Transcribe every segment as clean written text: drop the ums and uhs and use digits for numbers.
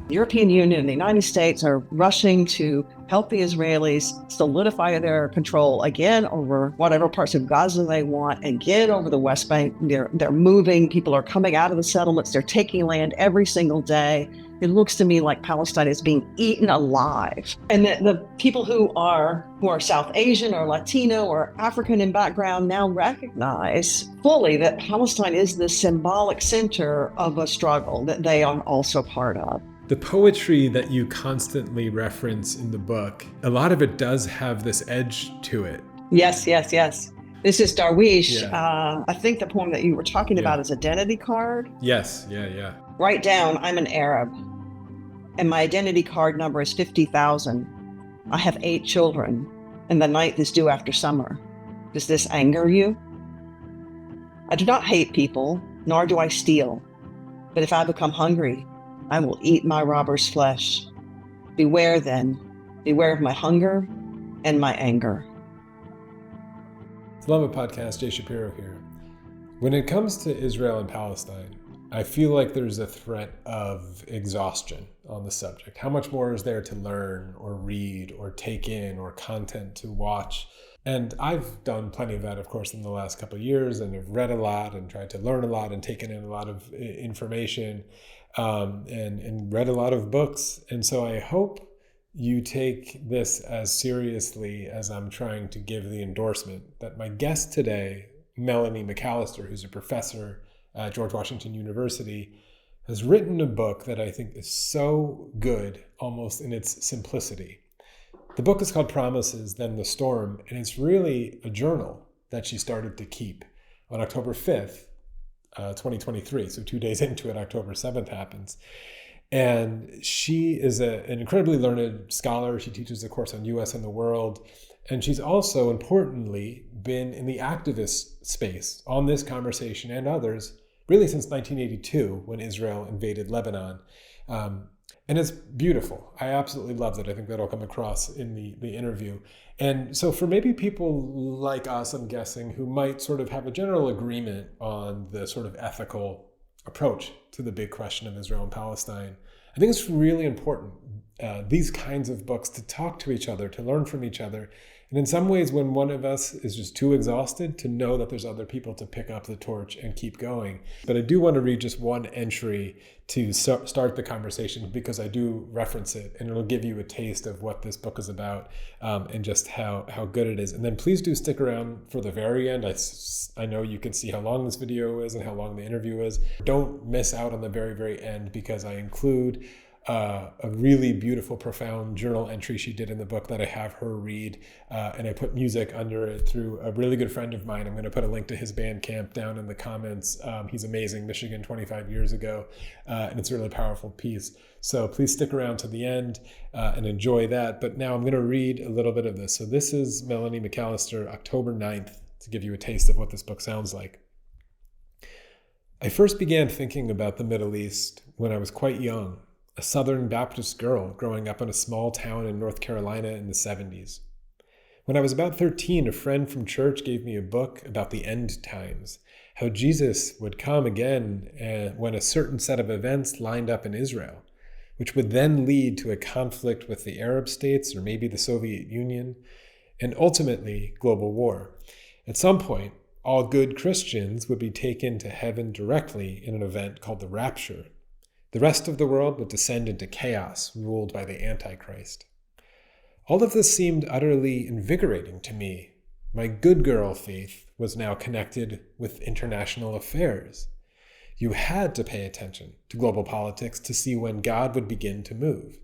The European Union and the United States are rushing to help the Israelis solidify their control again over whatever parts of Gaza they want and get over the West Bank. They're moving. People are coming out of the settlements. They're taking land every single day. It looks to me like Palestine is being eaten alive. And the people who are South Asian or Latino or African in background now recognize fully that Palestine is the symbolic center of a struggle that they are also part of. The poetry that you constantly reference in the book, a lot of it does have this edge to it. Yes. This is Darwish. Yeah. I think the poem that you were talking about is Identity Card. Yes, yeah. Write down, I'm an Arab, and my identity card number is 50,000. I have 8 children, and the 9th is due after summer. Does this anger you? I do not hate people, nor do I steal. But if I become hungry, I will eat my robber's flesh. Beware then, beware of my hunger and my anger. Love Podcast, Jay Shapiro here. When it comes to Israel and Palestine, I feel like there's a threat of exhaustion on the subject. How much more is there to learn or read or take in or content to watch? And I've done plenty of that, of course, in the last couple of years, and have read a lot and tried to learn a lot and taken in a lot of information and read a lot of books. And so I hope you take this as seriously as I'm trying to give the endorsement that my guest today, Melani McAlister, who's a professor at George Washington University, has written a book that I think is so good, almost in its simplicity. The book is called Promises, Then the Storm, and it's really a journal that she started to keep on October 5th, 2023. So 2 days into it, October 7th happens. And she is an incredibly learned scholar. She teaches a course on US and the world. And she's also, importantly, been in the activist space on this conversation and others, really since 1982, when Israel invaded Lebanon. And it's beautiful. I absolutely loved it. I think that'll come across in the interview. And so for maybe people like us, I'm guessing, who might sort of have a general agreement on the sort of ethical approach to the big question of Israel and Palestine, I think it's really important, these kinds of books, to talk to each other, to learn from each other. And in some ways, when one of us is just too exhausted, to know that there's other people to pick up the torch and keep going. But I do want to read just one entry to start the conversation, because I do reference it, and it'll give you a taste of what this book is about, and just how good it is. And then please do stick around for the very end. I know you can see how long this video is and how long the interview is. Don't miss out on the very, very end, because I include a really beautiful, profound journal entry she did in the book that I have her read, and I put music under it through a really good friend of mine. I'm going to put a link to his Bandcamp down in the comments. He's amazing, Michigan 25 years ago, and it's a really powerful piece. So please stick around to the end and enjoy that. But now I'm going to read a little bit of this. So this is Melani McAlister, October 9th, to give you a taste of what this book sounds like. I first began thinking about the Middle East when I was quite young, a Southern Baptist girl growing up in a small town in North Carolina in the 70s. When I was about 13, a friend from church gave me a book about the end times, how Jesus would come again when a certain set of events lined up in Israel, which would then lead to a conflict with the Arab states or maybe the Soviet Union, and ultimately global war. At some point, all good Christians would be taken to heaven directly in an event called the Rapture. The rest of the world would descend into chaos, ruled by the Antichrist. All of this seemed utterly invigorating to me. My good girl faith was now connected with international affairs. You had to pay attention to global politics to see when God would begin to move.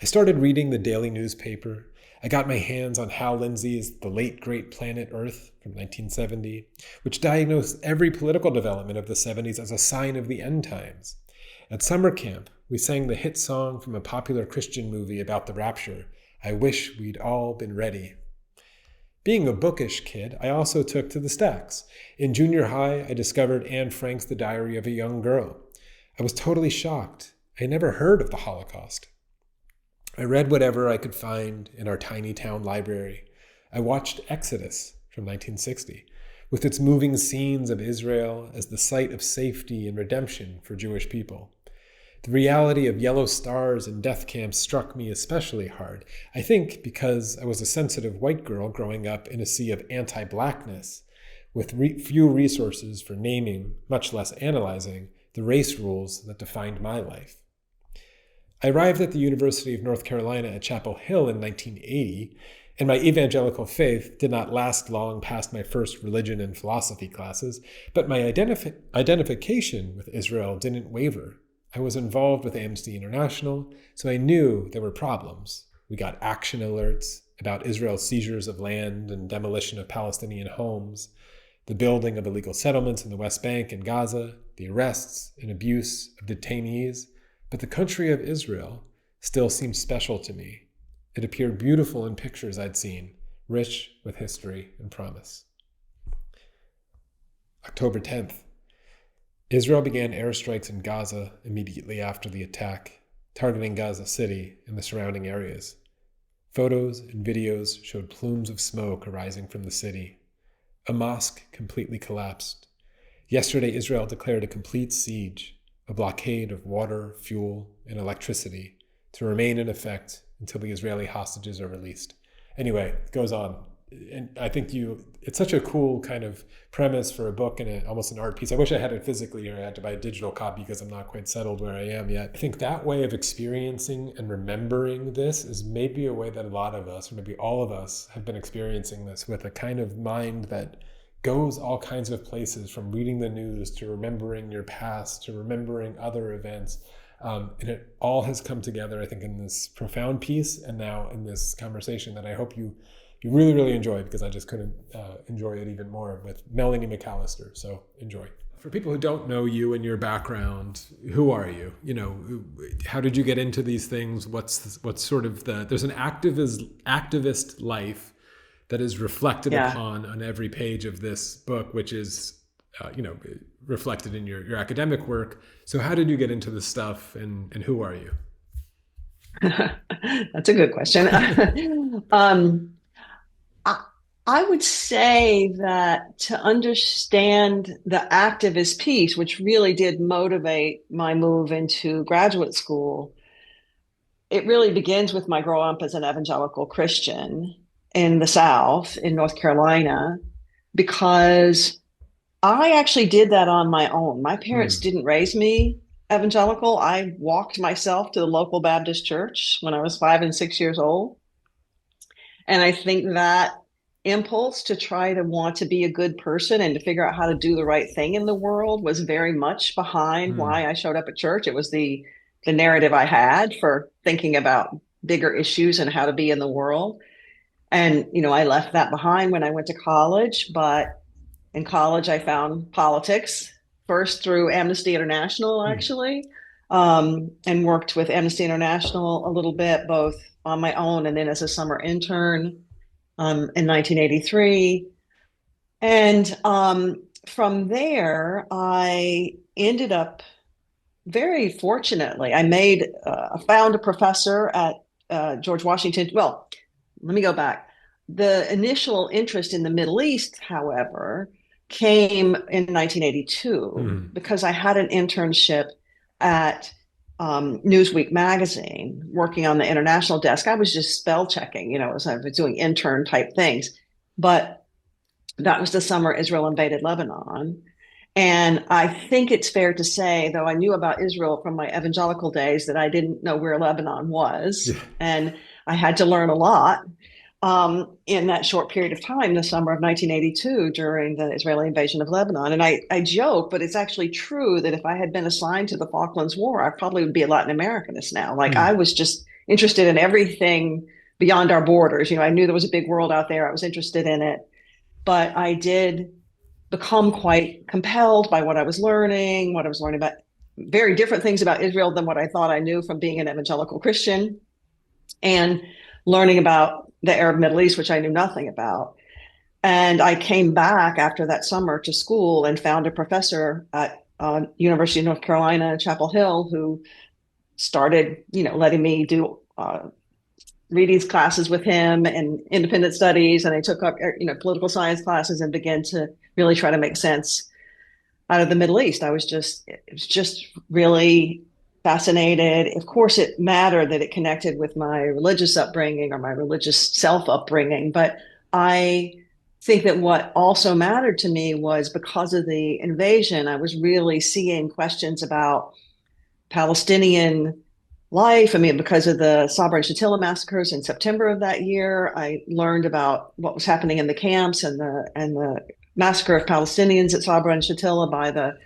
I started reading the daily newspaper. I got my hands on Hal Lindsey's The Late Great Planet Earth from 1970, which diagnosed every political development of the 70s as a sign of the end times. At summer camp, we sang the hit song from a popular Christian movie about the rapture, I Wish We'd All Been Ready. Being a bookish kid, I also took to the stacks. In junior high, I discovered Anne Frank's The Diary of a Young Girl. I was totally shocked. I had never heard of the Holocaust. I read whatever I could find in our tiny town library. I watched Exodus from 1960, with its moving scenes of Israel as the site of safety and redemption for Jewish people. The reality of yellow stars and death camps struck me especially hard. I think because I was a sensitive white girl growing up in a sea of anti-blackness, with few resources for naming, much less analyzing, the race rules that defined my life. I arrived at the University of North Carolina at Chapel Hill in 1980, and my evangelical faith did not last long past my first religion and philosophy classes, but my identification with Israel didn't waver. I was involved with Amnesty International, so I knew there were problems. We got action alerts about Israel's seizures of land and demolition of Palestinian homes, the building of illegal settlements in the West Bank and Gaza, the arrests and abuse of detainees, but the country of Israel still seemed special to me. It appeared beautiful in pictures I'd seen, rich with history and promise. October 10th. Israel began airstrikes in Gaza immediately after the attack, targeting Gaza City and the surrounding areas. Photos and videos showed plumes of smoke arising from the city. A mosque completely collapsed. Yesterday, Israel declared a complete siege, a blockade of water, fuel, and electricity to remain in effect until the Israeli hostages are released. Anyway, it goes on. And I think it's such a cool kind of premise for a book and almost an art piece. I wish I had it physically, or I had to buy a digital copy because I'm not quite settled where I am yet. I think that way of experiencing and remembering this is maybe a way that a lot of us, or maybe all of us, have been experiencing this with a kind of mind that goes all kinds of places, from reading the news to remembering your past to remembering other events. And it all has come together, I think, in this profound piece and now in this conversation that I hope you really, really enjoy, because I just couldn't enjoy it even more, with Melani McAlister. So enjoy. For people who don't know you and your background, who are you? How did you get into these things? What's sort of there's an activist life that is reflected upon on every page of this book, which is, reflected in your academic work. So how did you get into this stuff, and who are you? That's a good question. I would say that to understand the activist piece, which really did motivate my move into graduate school, it really begins with my growing up as an evangelical Christian in the South, in North Carolina, because I actually did that on my own. My parents didn't raise me evangelical. I walked myself to the local Baptist church when I was 5 and 6 years old. And I think that impulse to try to want to be a good person and to figure out how to do the right thing in the world was very much behind why I showed up at church. It was the narrative I had for thinking about bigger issues and how to be in the world. And, I left that behind when I went to college, but in college I found politics, first through Amnesty International, actually, and worked with Amnesty International a little bit, both on my own and then as a summer intern in 1983. And from there, I ended up, very fortunately, I found a professor at George Washington. Well, let me go back. The initial interest in the Middle East, however, came in 1982 because I had an internship at Newsweek magazine, working on the international desk. I was just spell checking, as I was doing intern type things. But that was the summer Israel invaded Lebanon. And I think it's fair to say, though I knew about Israel from my evangelical days, that I didn't know where Lebanon was. Yeah. And I had to learn a lot in that short period of time, the summer of 1982, during the Israeli invasion of Lebanon. And I joke, but it's actually true that if I had been assigned to the Falklands War, I probably would be a Latin Americanist now. I was just interested in everything beyond our borders. I knew there was a big world out there. I was interested in it. But I did become quite compelled by what I was learning about very different things about Israel than what I thought I knew from being an evangelical Christian, and learning about the Arab Middle East, which I knew nothing about. And I came back after that summer to school and found a professor at University of North Carolina, Chapel Hill, who started, letting me do readings classes with him and independent studies. And I took up, political science classes and began to really try to make sense out of the Middle East. It was just really fascinated. Of course, it mattered that it connected with my religious upbringing or my religious self upbringing. But I think that what also mattered to me was because of the invasion, I was really seeing questions about Palestinian life. I mean, because of the Sabra and Shatila massacres in September of that year, I learned about what was happening in the camps and the massacre of Palestinians at Sabra and Shatila by the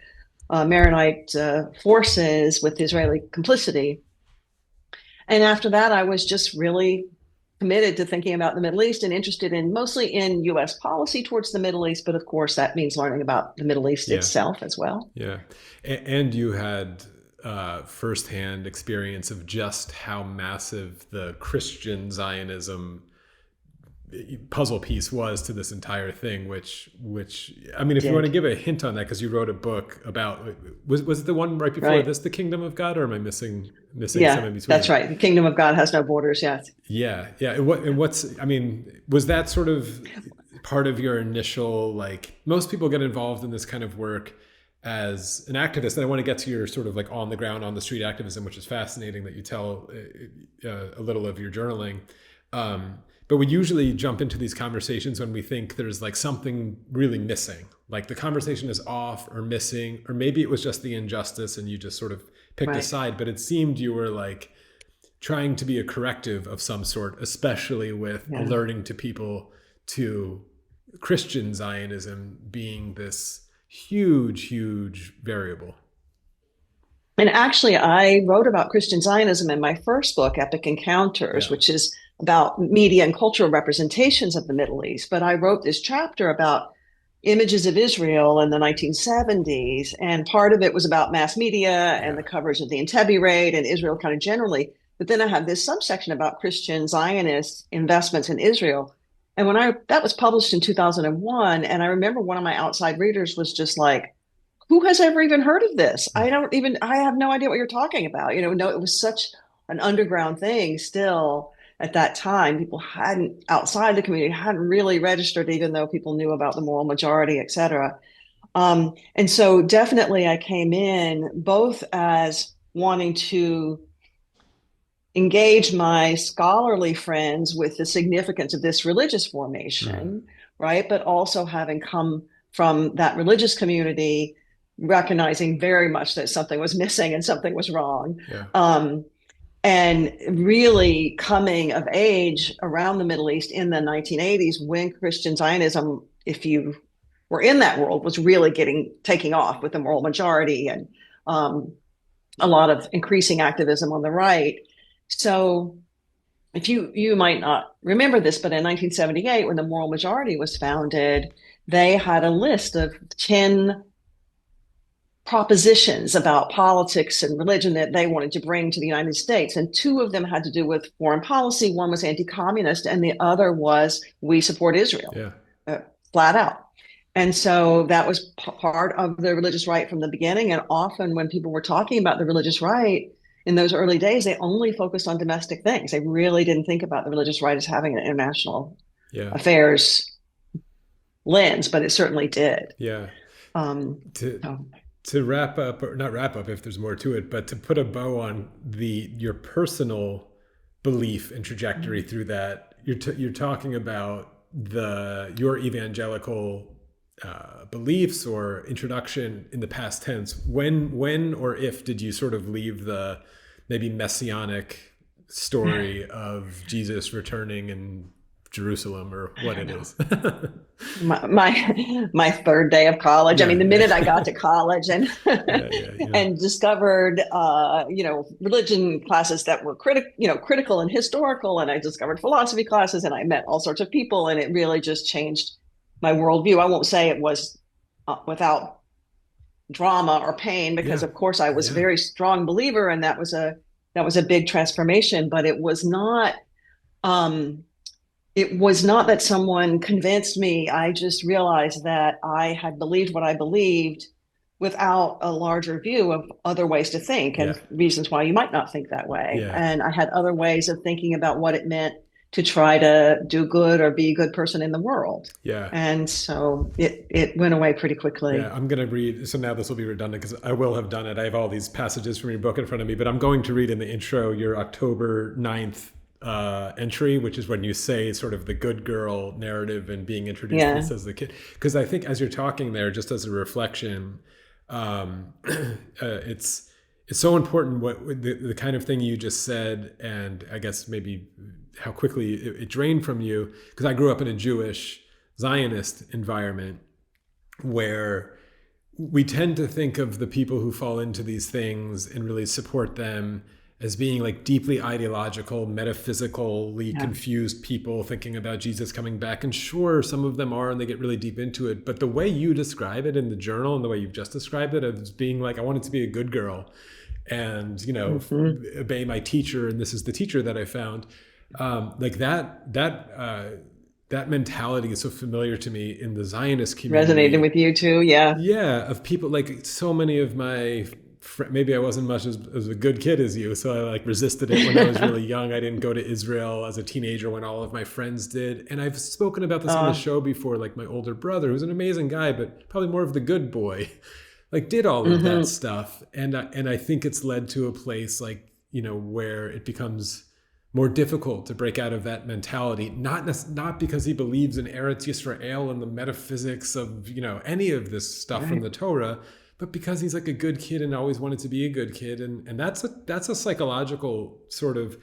Maronite forces with Israeli complicity. And after that, I was just really committed to thinking about the Middle East and interested in mostly in U.S. policy towards the Middle East. But of course, that means learning about the Middle East itself as well. Yeah. And you had firsthand experience of just how massive the Christian Zionism puzzle piece was to this entire thing, which I mean, if you want to give a hint on that, because you wrote a book about, was it the one right before this, The Kingdom of God, or am I missing some in between? That's right. The Kingdom of God has no borders. Yes. Yeah. I mean, was that sort of part of your initial, like, most people get involved in this kind of work as an activist, and I want to get to your sort of like on the ground, on the street activism, which is fascinating that you tell a little of your journaling. But we usually jump into these conversations when we think there's like something really missing, like the conversation is off or missing, or maybe it was just the injustice and you just sort of picked a side. But it seemed you were like trying to be a corrective of some sort, especially with alerting to people to Christian Zionism being this huge variable. And actually, I wrote about Christian Zionism in my first book, Epic Encounters, which is about media and cultural representations of the Middle East. But I wrote this chapter about images of Israel in the 1970s. And part of it was about mass media and the coverage of the Entebbe raid and Israel kind of generally. But then I have this subsection about Christian Zionist investments in Israel. And that was published in 2001. And I remember one of my outside readers was just like, who has ever even heard of this? I have no idea what you're talking about. No, it was such an underground thing still at that time. People outside the community hadn't really registered, even though people knew about the moral majority, et cetera. And so definitely I came in both as wanting to engage my scholarly friends with the significance of this religious formation, right? But also having come from that religious community, recognizing very much that something was missing and something was wrong. And really coming of age around the Middle East in the 1980s when Christian Zionism, if you were in that world, was really taking off with the moral majority and a lot of increasing activism on the right. So if you might not remember this, but in 1978, when the moral majority was founded, they had a list of 10 propositions about politics and religion that they wanted to bring to the United States. And 2 of them had to do with foreign policy. One was anti-communist, and the other was we support Israel, flat out. And so that was part of the religious right from the beginning. And often when people were talking about the religious right in those early days, they only focused on domestic things. They really didn't think about the religious right as having an international affairs lens, but it certainly did. To wrap up, or not wrap up if there's more to it, but to put a bow on your personal belief and trajectory through that, you're talking about your evangelical beliefs or introduction in the past tense. When or if did you sort of leave the maybe messianic story of Jesus returning in Jerusalem, or what it is? my third day of college. I mean, the minute I got to college and and discovered religion classes that were critical and historical, and I discovered philosophy classes, and I met all sorts of people, and it really just changed my worldview. I won't say it was without drama or pain, because of course I was a very strong believer, and that was a big transformation. But it was not. It was not that someone convinced me. I just realized that I had believed what I believed without a larger view of other ways to think and reasons why you might not think that way. And I had other ways of thinking about what it meant to try to do good or be a good person in the world. Yeah. And so it went away pretty quickly. Yeah, I'm going to read. So now this will be redundant because I will have done it. I have all these passages from your book in front of me, but I'm going to read in the intro your October 9th entry, which is when you say sort of the good girl narrative and being introduced to this as the kid. Because I think as you're talking there, just as a reflection, it's so important what the kind of thing you just said, and I guess maybe how quickly it drained from you. Because I grew up in a Jewish Zionist environment where we tend to think of the people who fall into these things and really support them as being like deeply ideological, metaphysically confused people thinking about Jesus coming back. And sure, some of them are, and they get really deep into it. But the way you describe it in the journal and the way you've just described it as being like, I wanted to be a good girl and, you know, obey my teacher. And this is the teacher that I found. Like that mentality is so familiar to me in the Zionist community. Resonating with you too, yeah. Yeah, of people, like so many of my, maybe I wasn't much as a good kid as you, so I like resisted it when I was really young. I didn't go to Israel as a teenager when all of my friends did. And I've spoken about this on the show before, like my older brother, who's an amazing guy, but probably more of the good boy, like did all of that stuff. And I think it's led to a place like, you know, where it becomes more difficult to break out of that mentality, not because he believes in Eretz Yisrael and the metaphysics of, you know, any of this stuff from the Torah, but because he's like a good kid and always wanted to be a good kid. And that's a psychological sort of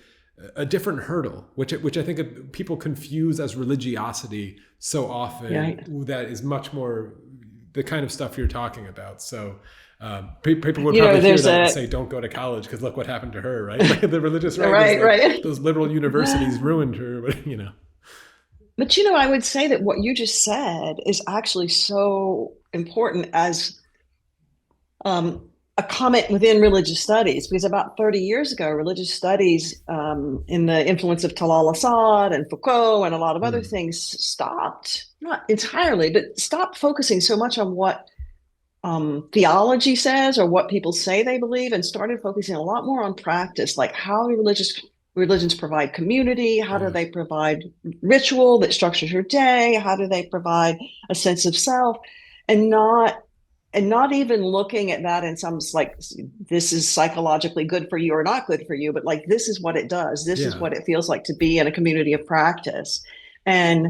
a different hurdle, which I think people confuse as religiosity so often, that is much more the kind of stuff you're talking about. So people would probably hear that and say, don't go to college because look what happened to her, right? Like the religious right, like, those liberal universities ruined her, but you know. But you know, I would say that what you just said is actually so important as a comment within religious studies, because about 30 years ago, religious studies, in the influence of Talal Assad and Foucault and a lot of other things, stopped, not entirely, but stopped focusing so much on what theology says or what people say they believe, and started focusing a lot more on practice, like how religions provide community, how do they provide ritual that structures your day, how do they provide a sense of self, and not even looking at that in some like this is psychologically good for you or not good for you, but like this is what it does, this is what it feels like to be in a community of practice. And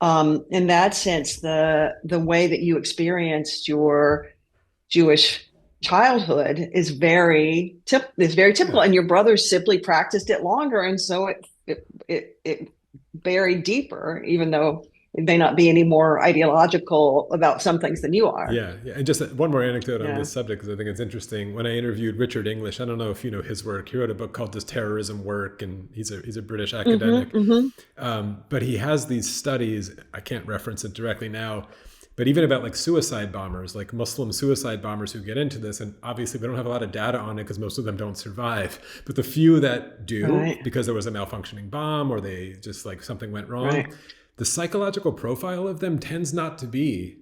in that sense, the way that you experienced your Jewish childhood is very typical, and your brothers simply practiced it longer, and so it buried deeper, even though it may not be any more ideological about some things than you are. Yeah. And just one more anecdote on this subject, because I think it's interesting. When I interviewed Richard English, I don't know if you know his work. He wrote a book called Does Terrorism Work? And he's a British academic. But he has these studies, I can't reference it directly now, but even about like suicide bombers, like Muslim suicide bombers who get into this. And obviously we don't have a lot of data on it because most of them don't survive. But the few that do, because there was a malfunctioning bomb or they just like something went wrong, the psychological profile of them tends not to be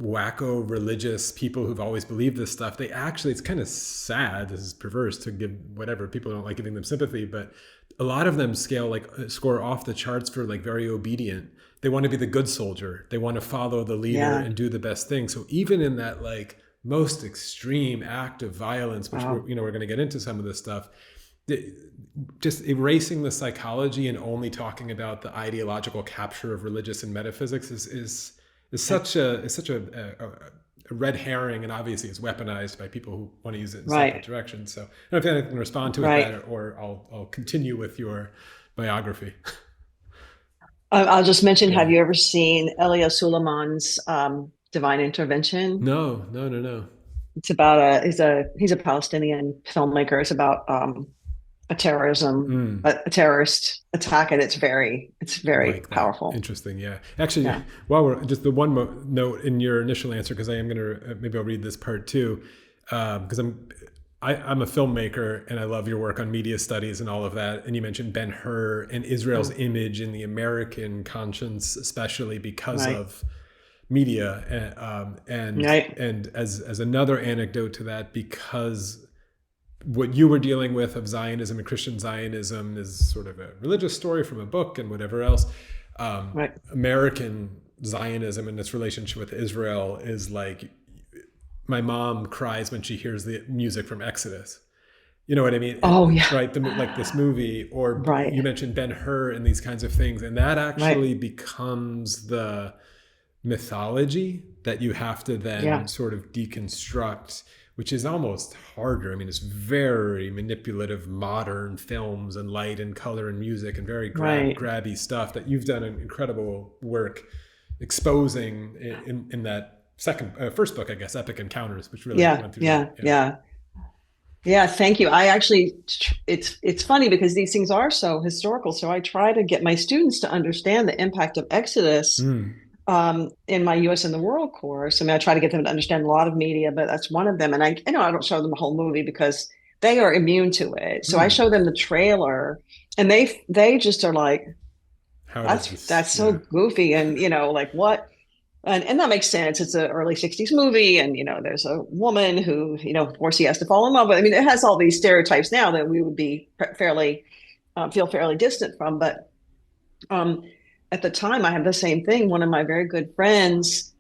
wacko religious people who've always believed this stuff. They actually, it's kind of sad, this is perverse to give whatever, people don't like giving them sympathy, but a lot of them score off the charts for like very obedient. They want to be the good soldier. They want to follow the leader and do the best thing. So even in that like most extreme act of violence, which we're going to get into some of this stuff, just erasing the psychology and only talking about the ideological capture of religious and metaphysics is such a red herring, and obviously it's weaponized by people who want to use it in separate directions. So I don't know if I can respond to it, or I'll continue with your biography. I'll just mention, have you ever seen Elia Suleiman's Divine Intervention? No. It's about he's a Palestinian filmmaker. It's about a terrorist attack, and it's very like powerful. Interesting. Yeah. Actually, while we're just the one note in your initial answer, because I am going to, maybe I'll read this part too, because I'm a filmmaker and I love your work on media studies and all of that. And you mentioned Ben-Hur and Israel's image in the American conscience, especially because of media. And as another anecdote to that, because what you were dealing with of Zionism and Christian Zionism is sort of a religious story from a book and whatever else. Right. American Zionism and its relationship with Israel is like, my mom cries when she hears the music from Exodus. You know what I mean? Oh, yeah. Right. Like this movie, or Right. you mentioned Ben-Hur and these kinds of things. And that actually Right. becomes the mythology that you have to then Yeah. sort of deconstruct, which is almost harder. I mean, it's very manipulative, modern films and light and color and music and very Right. grabby stuff that you've done an incredible work exposing in that first book, I guess, Epic Encounters, which really Yeah. went through Yeah. that. Yeah. Yeah. Thank you. I actually, it's funny because these things are so historical. So I try to get my students to understand the impact of Exodus Mm. in my U.S. and the World course. I mean, I try to get them to understand a lot of media, but that's one of them. And I know I don't show them the whole movie because they are immune to it. So I Mm. show them the trailer, and they just are like, How does that's this? so Yeah. goofy, and like what. And that makes sense. It's an early 60s movie, and there's a woman who, of course he has to fall in love with. I mean, it has all these stereotypes now that we would be fairly feel fairly distant from. But um, at the time, I have the same thing. One of my very good friends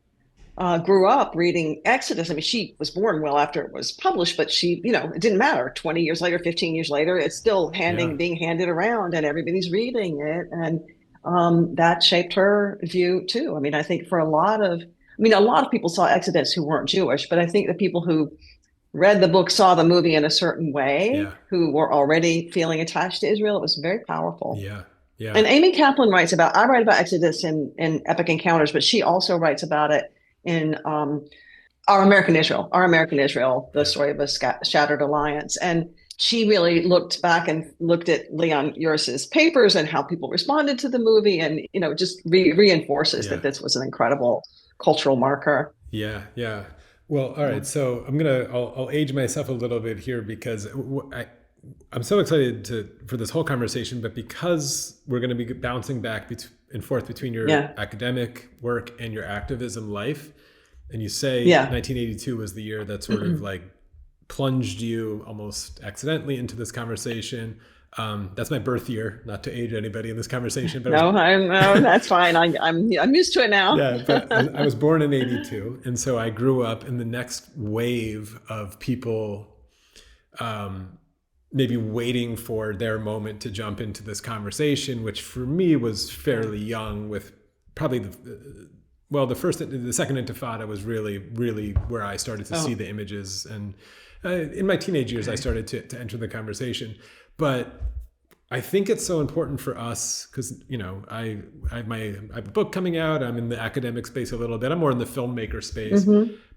grew up reading Exodus. I mean, she was born well after it was published, but she, it didn't matter. 20 years later, 15 years later, it's still Yeah. being handed around, and everybody's reading it. And that shaped her view too. I mean, I think for a lot of people saw Exodus who weren't Jewish, but I think the people who read the book saw the movie in a certain way, Yeah. who were already feeling attached to Israel. It was very powerful. Yeah. Yeah. And Amy Kaplan I write about Exodus in Epic Encounters, but she also writes about it in Our American Israel, the Yeah. story of a shattered alliance. And she really looked back and looked at Leon Uris's papers and how people responded to the movie, and just reinforces Yeah. that this was an incredible cultural marker. Yeah. Yeah. Well, all Yeah. right. So I'll age myself a little bit here because I'm so excited for this whole conversation, but because we're going to be bouncing back and forth between your Yeah. academic work and your activism life, and you say Yeah. 1982 was the year that sort of like plunged you almost accidentally into this conversation. That's my birth year, not to age anybody in this conversation, but No, that's fine. I'm used to it now. yeah, but I was born in 82. And so I grew up in the next wave of people maybe waiting for their moment to jump into this conversation, which for me was fairly young, with probably the second Intifada was really, really where I started to see the images. And in my teenage years, I started to enter the conversation. But I think it's so important for us because, I have a book coming out. I'm in the academic space a little bit. I'm more in the filmmaker space,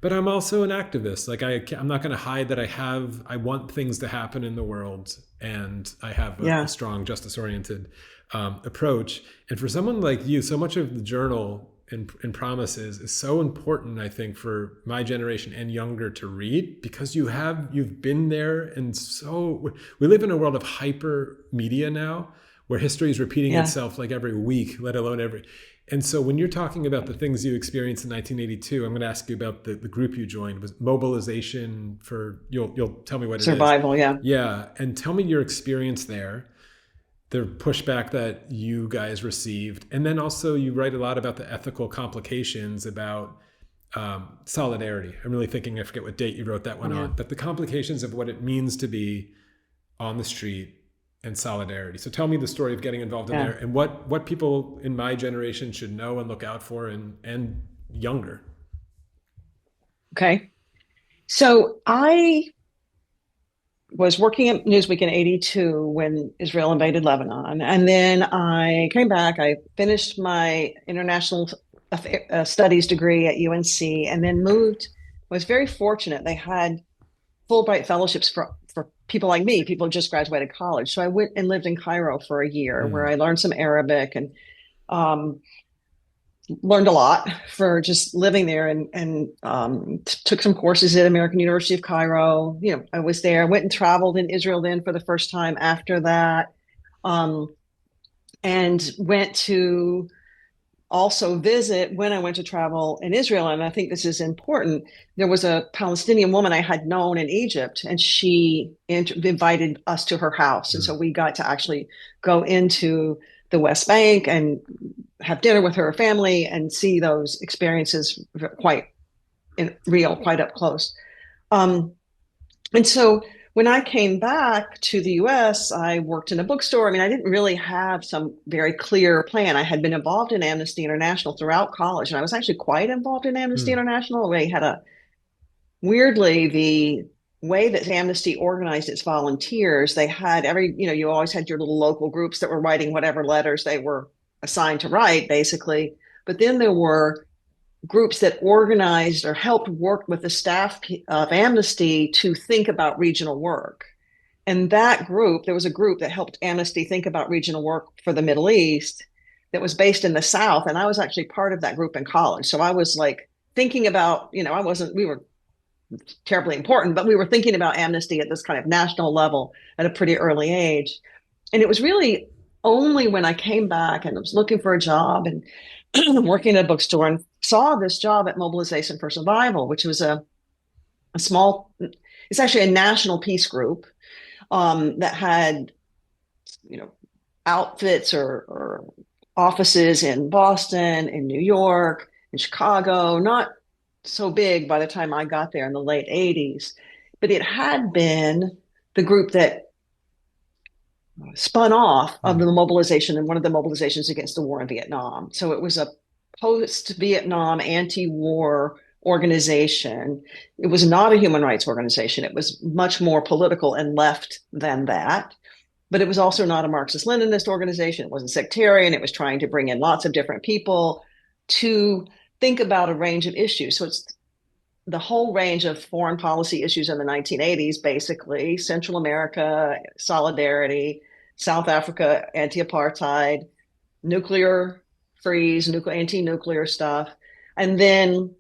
but I'm also an activist. Like I'm not going to hide that I want things to happen in the world, and I have a strong justice-oriented approach. And for someone like you, so much of the journal and Promises is so important, I think, for my generation and younger to read, because you've been there. And so we live in a world of hyper media now, where history is repeating itself like every week, let alone and so when you're talking about the things you experienced in 1982, I'm going to ask you about the group you joined. Was Mobilization you'll tell me what it is. Survival, yeah. Yeah. And tell me your experience there, the pushback that you guys received. And then also you write a lot about the ethical complications about solidarity. I'm really thinking, I forget what date you wrote that one on, but the complications of what it means to be on the street and solidarity. So tell me the story of getting involved in there, and what people in my generation should know and look out for, and younger. Okay. So I was working at Newsweek in 82 when Israel invaded Lebanon. And then I came back, I finished my international studies degree at UNC, and then was very fortunate. They had Fulbright fellowships for people like me, people who just graduated college. So I went and lived in Cairo for a year, where I learned some Arabic and learned a lot for just living there, and took some courses at American University of Cairo. I was there. I went and traveled in Israel then for the first time after that, and went to also visit when I went to travel in Israel. And I think this is important. There was a Palestinian woman I had known in Egypt, and she invited us to her house. And so we got to actually go into the West Bank and have dinner with her family and see those experiences quite real, quite up close. And so when I came back to the US, I worked in a bookstore. I mean, I didn't really have some very clear plan. I had been involved in Amnesty International throughout college, and I was actually quite involved in Amnesty International. We had weirdly, the way that Amnesty organized its volunteers, they had you always had your little local groups that were writing whatever letters they were assigned to write, basically. But then there were groups that organized or helped work with the staff of Amnesty to think about regional work. And that group, there was a group that helped Amnesty think about regional work for the Middle East that was based in the South. And I was actually part of that group in college. So I was like thinking about, we were terribly important, but we were thinking about Amnesty at this kind of national level at a pretty early age. And it was really only when I came back and I was looking for a job and working at a bookstore and saw this job at Mobilization for Survival, which was a small, it's actually a national peace group that had, outfits or offices in Boston, in New York, in Chicago, not so big by the time I got there in the late 80s, but it had been the group that spun off of the mobilization and one of the mobilizations against the war in Vietnam. So it was a post-Vietnam anti-war organization. It was not a human rights organization. It was much more political and left than that. But it was also not a Marxist-Leninist organization. It wasn't sectarian. It was trying to bring in lots of different people to think about a range of issues. So it's the whole range of foreign policy issues in the 1980s, basically: Central America, solidarity, South Africa, anti-apartheid, nuclear freeze, anti-nuclear stuff. And then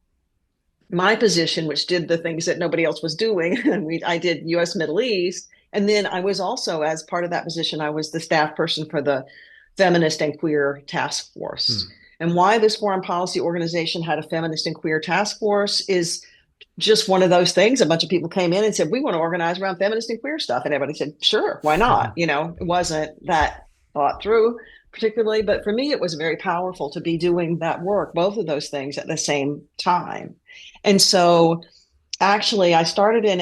my position, which did the things that nobody else was doing, I did US Middle East. And then I was also, as part of that position, I was the staff person for the Feminist and Queer Task Force. And why this foreign policy organization had a feminist and queer task force is just one of those things. A bunch of people came in and said, we want to organize around feminist and queer stuff. And everybody said, sure, why not? It wasn't that thought through particularly, but for me, it was very powerful to be doing that work, both of those things at the same time. And so actually I started in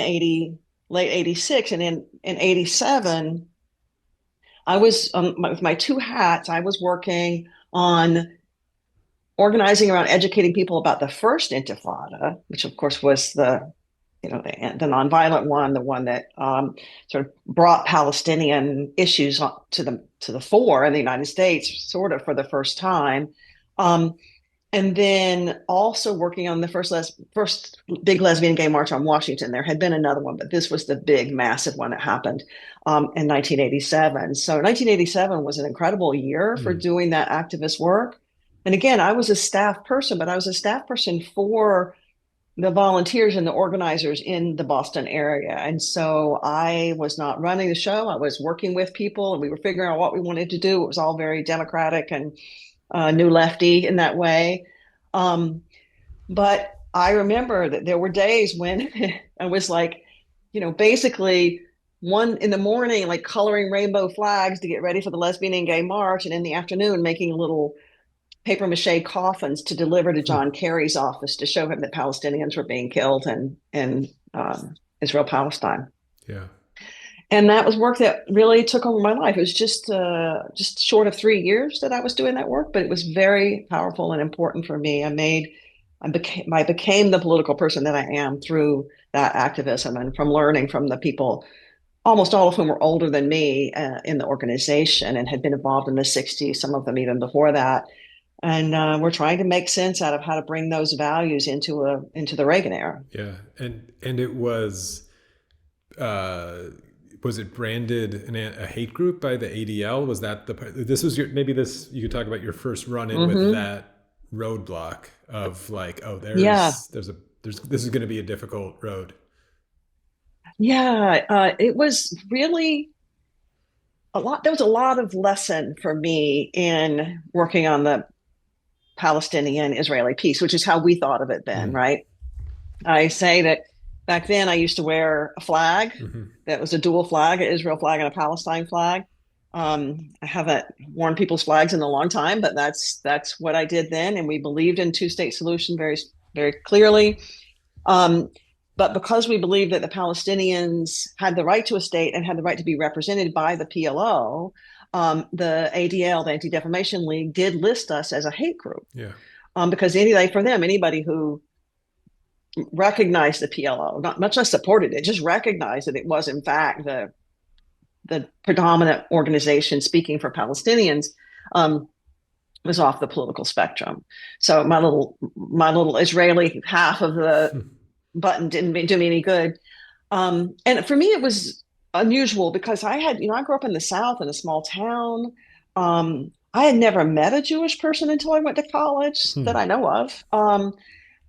late 86, and in 87, I was with my two hats. I was working on organizing around educating people about the first Intifada, which of course was the nonviolent one, the one that sort of brought Palestinian issues to the fore in the United States, sort of for the first time. And then also working on the first big lesbian gay march on Washington. There had been another one, but this was the big, massive one that happened in 1987. So 1987 was an incredible year for doing that activist work. And again, I was a staff person, but I was a staff person for the volunteers and the organizers in the Boston area. And so I was not running the show. I was working with people, and we were figuring out what we wanted to do. It was all very democratic and new lefty in that way. But I remember that there were days when I was like, basically one in the morning, like coloring rainbow flags to get ready for the lesbian and gay march. And in the afternoon, making little paper mache coffins to deliver to John Kerry's office to show him that Palestinians were being killed in Israel, Palestine. Yeah. And that was work that really took over my life. It was just short of 3 years that I was doing that work, but it was very powerful and important for me. I became the political person that I am through that activism and from learning from the people, almost all of whom were older than me in the organization and had been involved in the 60s, some of them even before that. And we're trying to make sense out of how to bring those values into the Reagan era. Yeah, and it was it branded a hate group by the ADL? Was that you could talk about your first run in with that roadblock of like, oh, this is going to be a difficult road. Yeah, it was really a lot. There was a lot of lesson for me in working on the Palestinian-Israeli peace, which is how we thought of it then, right? I say that back then I used to wear a flag that was a dual flag, an Israel flag and a Palestine flag. I haven't worn people's flags in a long time, but that's what I did then, and we believed in two-state solution very, very clearly. But because we believed that the Palestinians had the right to a state and had the right to be represented by the PLO, the ADL, the Anti-Defamation League, did list us as a hate group. Yeah. Because for them, anybody who recognized the PLO, not much less supported it, just recognized that it was in fact the predominant organization speaking for Palestinians, was off the political spectrum. So my little Israeli half of the button didn't do me any good. And for me, it was unusual because I grew up in the South in a small town. I had never met a Jewish person until I went to college that I know of.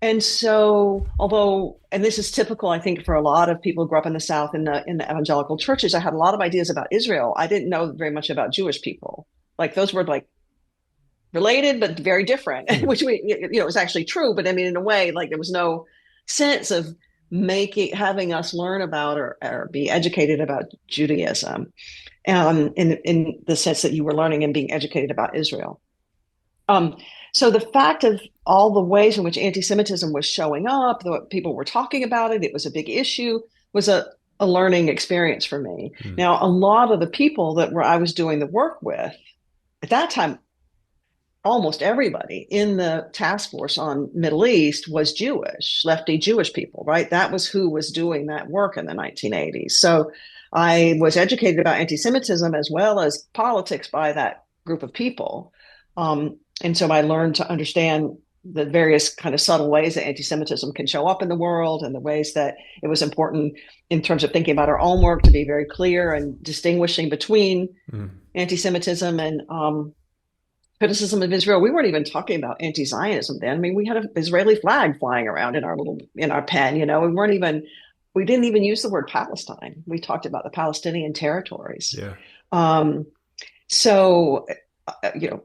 And so, and this is typical, I think, for a lot of people who grew up in the South in the evangelical churches, I had a lot of ideas about Israel. I didn't know very much about Jewish people. Like those were like related, but very different, which was actually true. But I mean, in a way, like there was no sense of having us learn about or be educated about Judaism, in the sense that you were learning and being educated about Israel. So the fact of all the ways in which anti-Semitism was showing up, the people were talking about it, it was a big issue, was a learning experience for me. Now, a lot of the people that I was doing the work with at that time, almost everybody in the task force on Middle East was Jewish, lefty Jewish people, right? That was who was doing that work in the 1980s. So I was educated about anti-Semitism as well as politics by that group of people. And so I learned to understand the various kind of subtle ways that anti-Semitism can show up in the world, and the ways that it was important in terms of thinking about our own work to be very clear and distinguishing between anti-Semitism and criticism of Israel. We weren't even talking about anti-Zionism then. I mean, we had an Israeli flag flying around in our pen. We didn't even use the word Palestine. We talked about the Palestinian territories. Yeah. So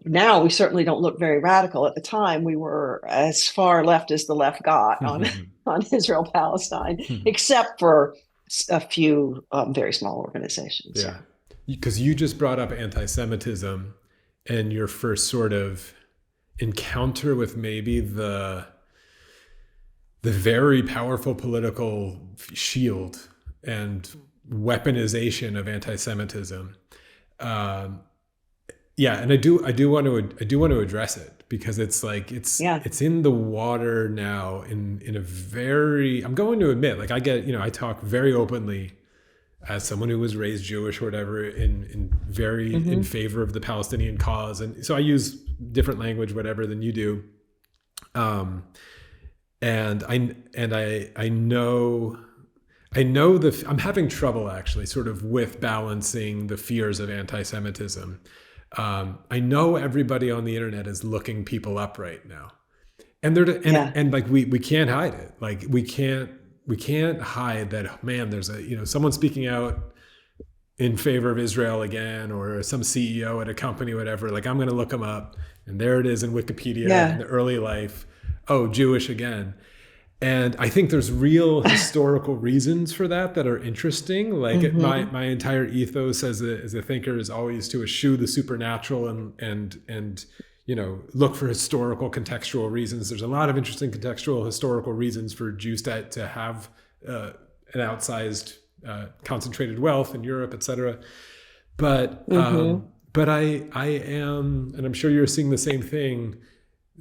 now we certainly don't look very radical. At the time, we were as far left as the left got on Israel Palestine, except for a few very small organizations. Yeah, because you just brought up anti-Semitism and your first sort of encounter with maybe the very powerful political shield and weaponization of anti-Semitism. Yeah, and I do want to address it, because it's like it's in the water now in a very, I'm going to admit, like I talk very openly as someone who was raised Jewish or whatever in very in favor of the Palestinian cause, and so I use different language whatever than you do. And I know I'm having trouble actually sort of with balancing the fears of anti-Semitism. I know everybody on the internet is looking people up right now, and and like we can't hide it. Like we can't hide that, man, there's someone speaking out in favor of Israel again, or some CEO at a company, whatever. Like I'm going to look them up, and there it is in Wikipedia in the early life. Oh, Jewish again. And I think there's real historical reasons for that are interesting. Like my entire ethos as a thinker is always to eschew the supernatural and look for historical contextual reasons. There's a lot of interesting contextual historical reasons for Jews to have an outsized concentrated wealth in Europe, etc. But I am, and I'm sure you're seeing the same thing,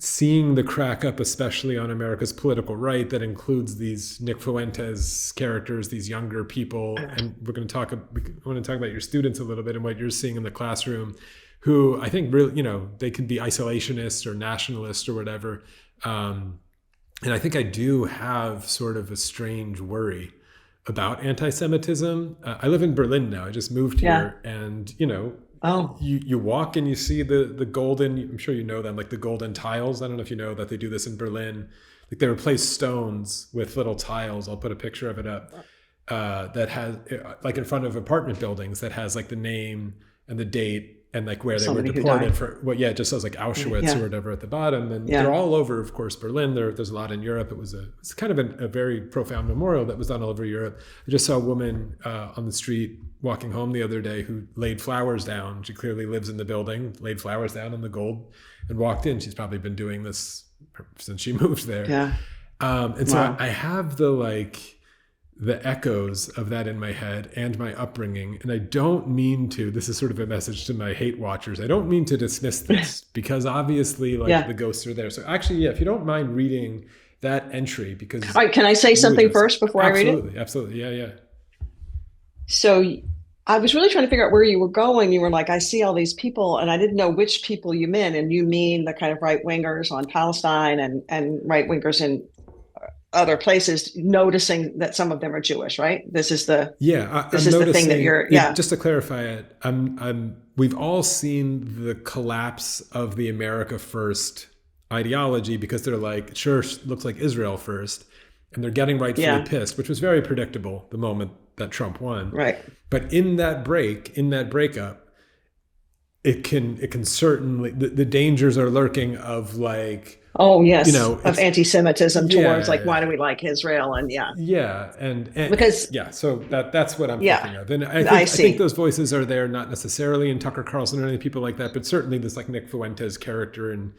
seeing the crack up, especially on America's political right, that includes these Nick Fuentes characters, these younger people. And I want to talk about your students a little bit and what you're seeing in the classroom, who I think really, they can be isolationists or nationalists or whatever. And I think I do have sort of a strange worry about anti-Semitism. I live in Berlin now. I just moved here, and you walk and you see the golden, I'm sure you know them, like the golden tiles. I don't know if you know that they do this in Berlin. Like they replace stones with little tiles. I'll put a picture of it up, that has, like in front of apartment buildings, that has like the name and the date and like where they were Somebody who deported died. for it just says like Auschwitz Yeah. or whatever at the bottom. And Yeah. they're all over, of course, Berlin. There's a lot in Europe. It's kind of a very profound memorial that was done all over Europe. I just saw a woman on the street walking home the other day who laid flowers down. She clearly lives in the building, laid flowers down on the gold and walked in. She's probably been doing this since she moved there. Yeah. And so Wow. I have the echoes of that in my head and my upbringing. And I don't mean to, this is sort of a message to my hate watchers, I don't mean to dismiss this because obviously the ghosts are there. So actually, if you don't mind reading that entry, because... All right, can I say something first before I read it? Absolutely. Yeah. So I was really trying to figure out where you were going. You were like, I see all these people, and I didn't know which people you meant. And you mean the kind of right-wingers on Palestine and right-wingers in other places, noticing that some of them are Jewish, right? This is the the thing that you're just to clarify it. We've all seen the collapse of the America First ideology because they're like, sure, looks like Israel first, and they're getting rightfully pissed, which was very predictable the moment that Trump won. Right. But in that breakup, it can certainly the dangers are lurking of like. Oh yes, of anti-Semitism towards why do we like Israel and and because so that's what I'm thinking of, and I think those voices are there, not necessarily in Tucker Carlson or any people like that, but certainly this like Nick Fuentes character and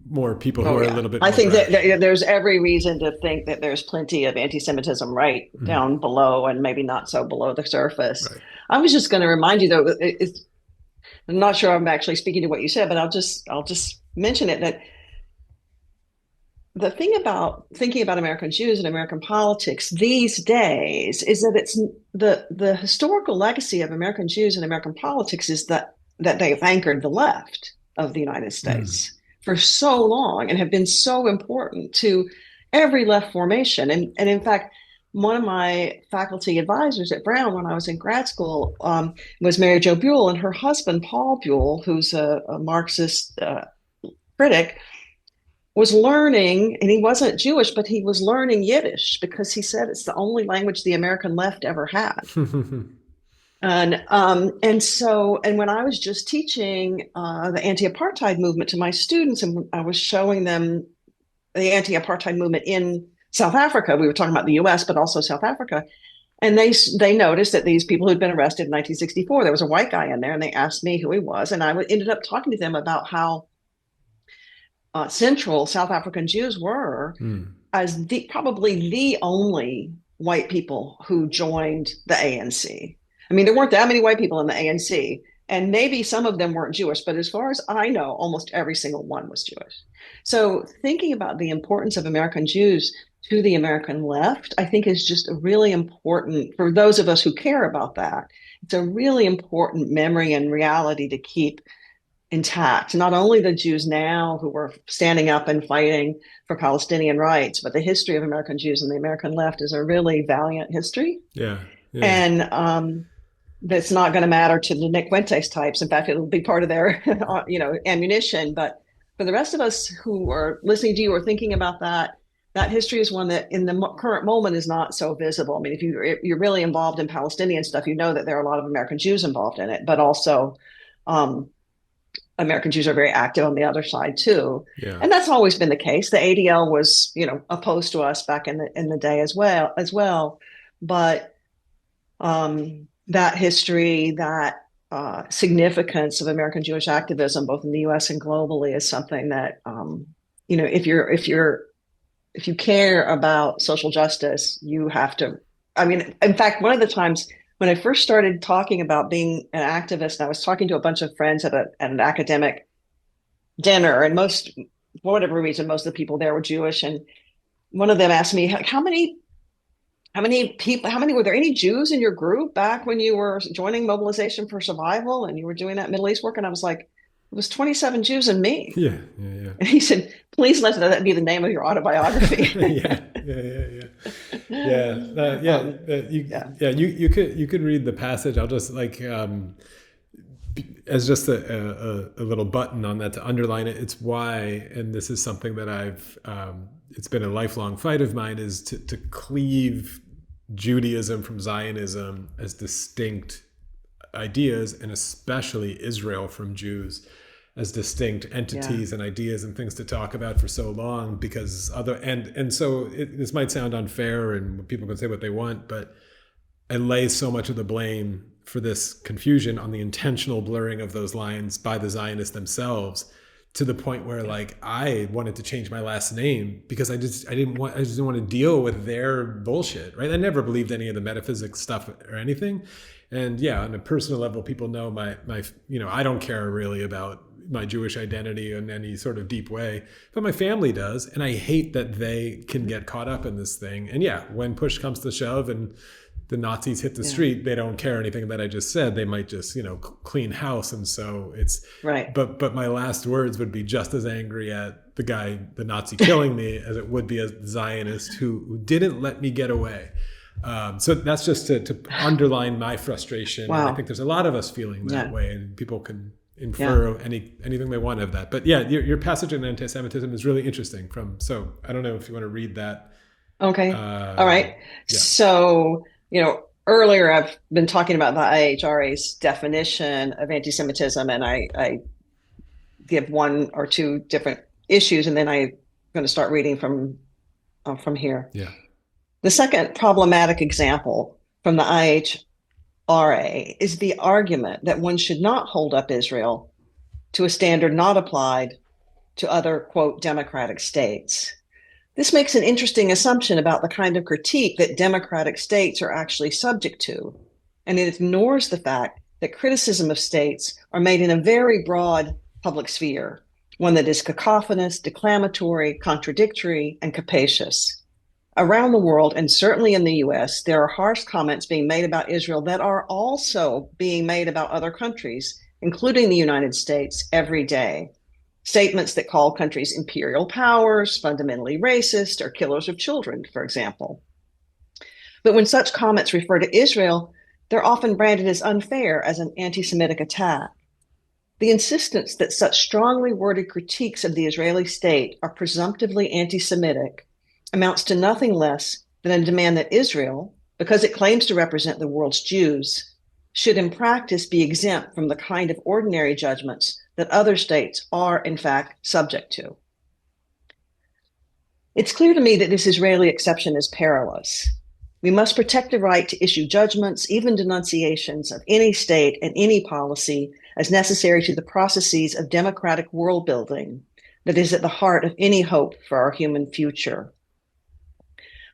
more people who are a little bit. I think that there's every reason to think that there's plenty of anti-Semitism right down below and maybe not so below the surface. Right. I was just going to remind you though, I'm not sure I'm actually speaking to what you said, but I'll just mention it that. The thing about thinking about American Jews and American politics these days is that it's the historical legacy of American Jews and American politics is that they've anchored the left of the United States for so long and have been so important to every left formation. And in fact, one of my faculty advisors at Brown when I was in grad school was Mary Jo Buell, and her husband, Paul Buell, who's a Marxist critic, was learning, and he wasn't Jewish, but he was learning Yiddish because he said it's the only language the American left ever had. And when I was just teaching the anti-apartheid movement to my students, and I was showing them the anti-apartheid movement in South Africa, we were talking about the US, but also South Africa. And they noticed that these people who'd been arrested in 1964, there was a white guy in there, and they asked me who he was. And I ended up talking to them about how central South African Jews were as probably the only white people who joined the ANC. I mean, there weren't that many white people in the ANC, and maybe some of them weren't Jewish, but as far as I know, almost every single one was Jewish. So thinking about the importance of American Jews to the American left, I think is just a really important, for those of us who care about that, it's a really important memory and reality to keep intact. Not only the Jews now who were standing up and fighting for Palestinian rights, but the history of American Jews and the American left is a really valiant history. And that's not going to matter to the Nick Fuentes types. In fact, it'll be part of their ammunition. But for the rest of us who are listening to you or thinking about that history is one that in the current moment is not so visible. I mean, if you're really involved in Palestinian stuff, you know that there are a lot of American Jews involved in it, but also American Jews are very active on the other side too. And that's always been the case. The ADL was, opposed to us back in the day as well. But that history, that significance of American Jewish activism, both in the US and globally, is something that, if you care about social justice, you have to, in fact, one of the times when I first started talking about being an activist, I was talking to a bunch of friends at an academic dinner, and for whatever reason, most of the people there were Jewish. And one of them asked me, how many were there any Jews in your group back when you were joining Mobilization for Survival and you were doing that Middle East work? And I was like, it was 27 Jews and me. Yeah. And he said, please let that be the name of your autobiography. You could read the passage. I'll just as just a little button on that to underline it. It's why, and this is something that it's been a lifelong fight of mine, is to cleave Judaism from Zionism as distinct ideas, and especially Israel from Jews as distinct entities and ideas and things to talk about for so long, because this might sound unfair and people can say what they want, but I lay so much of the blame for this confusion on the intentional blurring of those lines by the Zionists themselves, to the point where like I wanted to change my last name because I just didn't want to deal with their bullshit, right? I never believed any of the metaphysics stuff or anything. And yeah, on a personal level, people know my I don't care really about my Jewish identity in any sort of deep way, but my family does. And I hate that they can get caught up in this thing. And yeah, when push comes to shove and the Nazis hit the street, they don't care anything that I just said. They might just, clean house. And so it's right. But my last words would be just as angry at the Nazi killing me as it would be a Zionist who didn't let me get away. So that's just to underline my frustration. Wow. And I think there's a lot of us feeling that way, and people can infer anything they want of that. But yeah, your passage on anti-Semitism is really interesting. So I don't know if you want to read that. Okay. All right. Yeah. So, earlier I've been talking about the IHRA's definition of anti-Semitism, and I give one or two different issues, and then I'm going to start reading from here. Yeah. The second problematic example from the IHRA is the argument that one should not hold up Israel to a standard not applied to other, quote, democratic states. This makes an interesting assumption about the kind of critique that democratic states are actually subject to, and it ignores the fact that criticism of states are made in a very broad public sphere, one that is cacophonous, declamatory, contradictory, and capacious. Around the world, and certainly in the US, there are harsh comments being made about Israel that are also being made about other countries, including the United States, every day. Statements that call countries imperial powers, fundamentally racist, or killers of children, for example. But when such comments refer to Israel, they're often branded as unfair, as an anti-Semitic attack. The insistence that such strongly worded critiques of the Israeli state are presumptively anti-Semitic amounts to nothing less than a demand that Israel, because it claims to represent the world's Jews, should in practice be exempt from the kind of ordinary judgments that other states are, in fact, subject to. It's clear to me that this Israeli exception is perilous. We must protect the right to issue judgments, even denunciations of any state and any policy as necessary to the processes of democratic world building that is at the heart of any hope for our human future.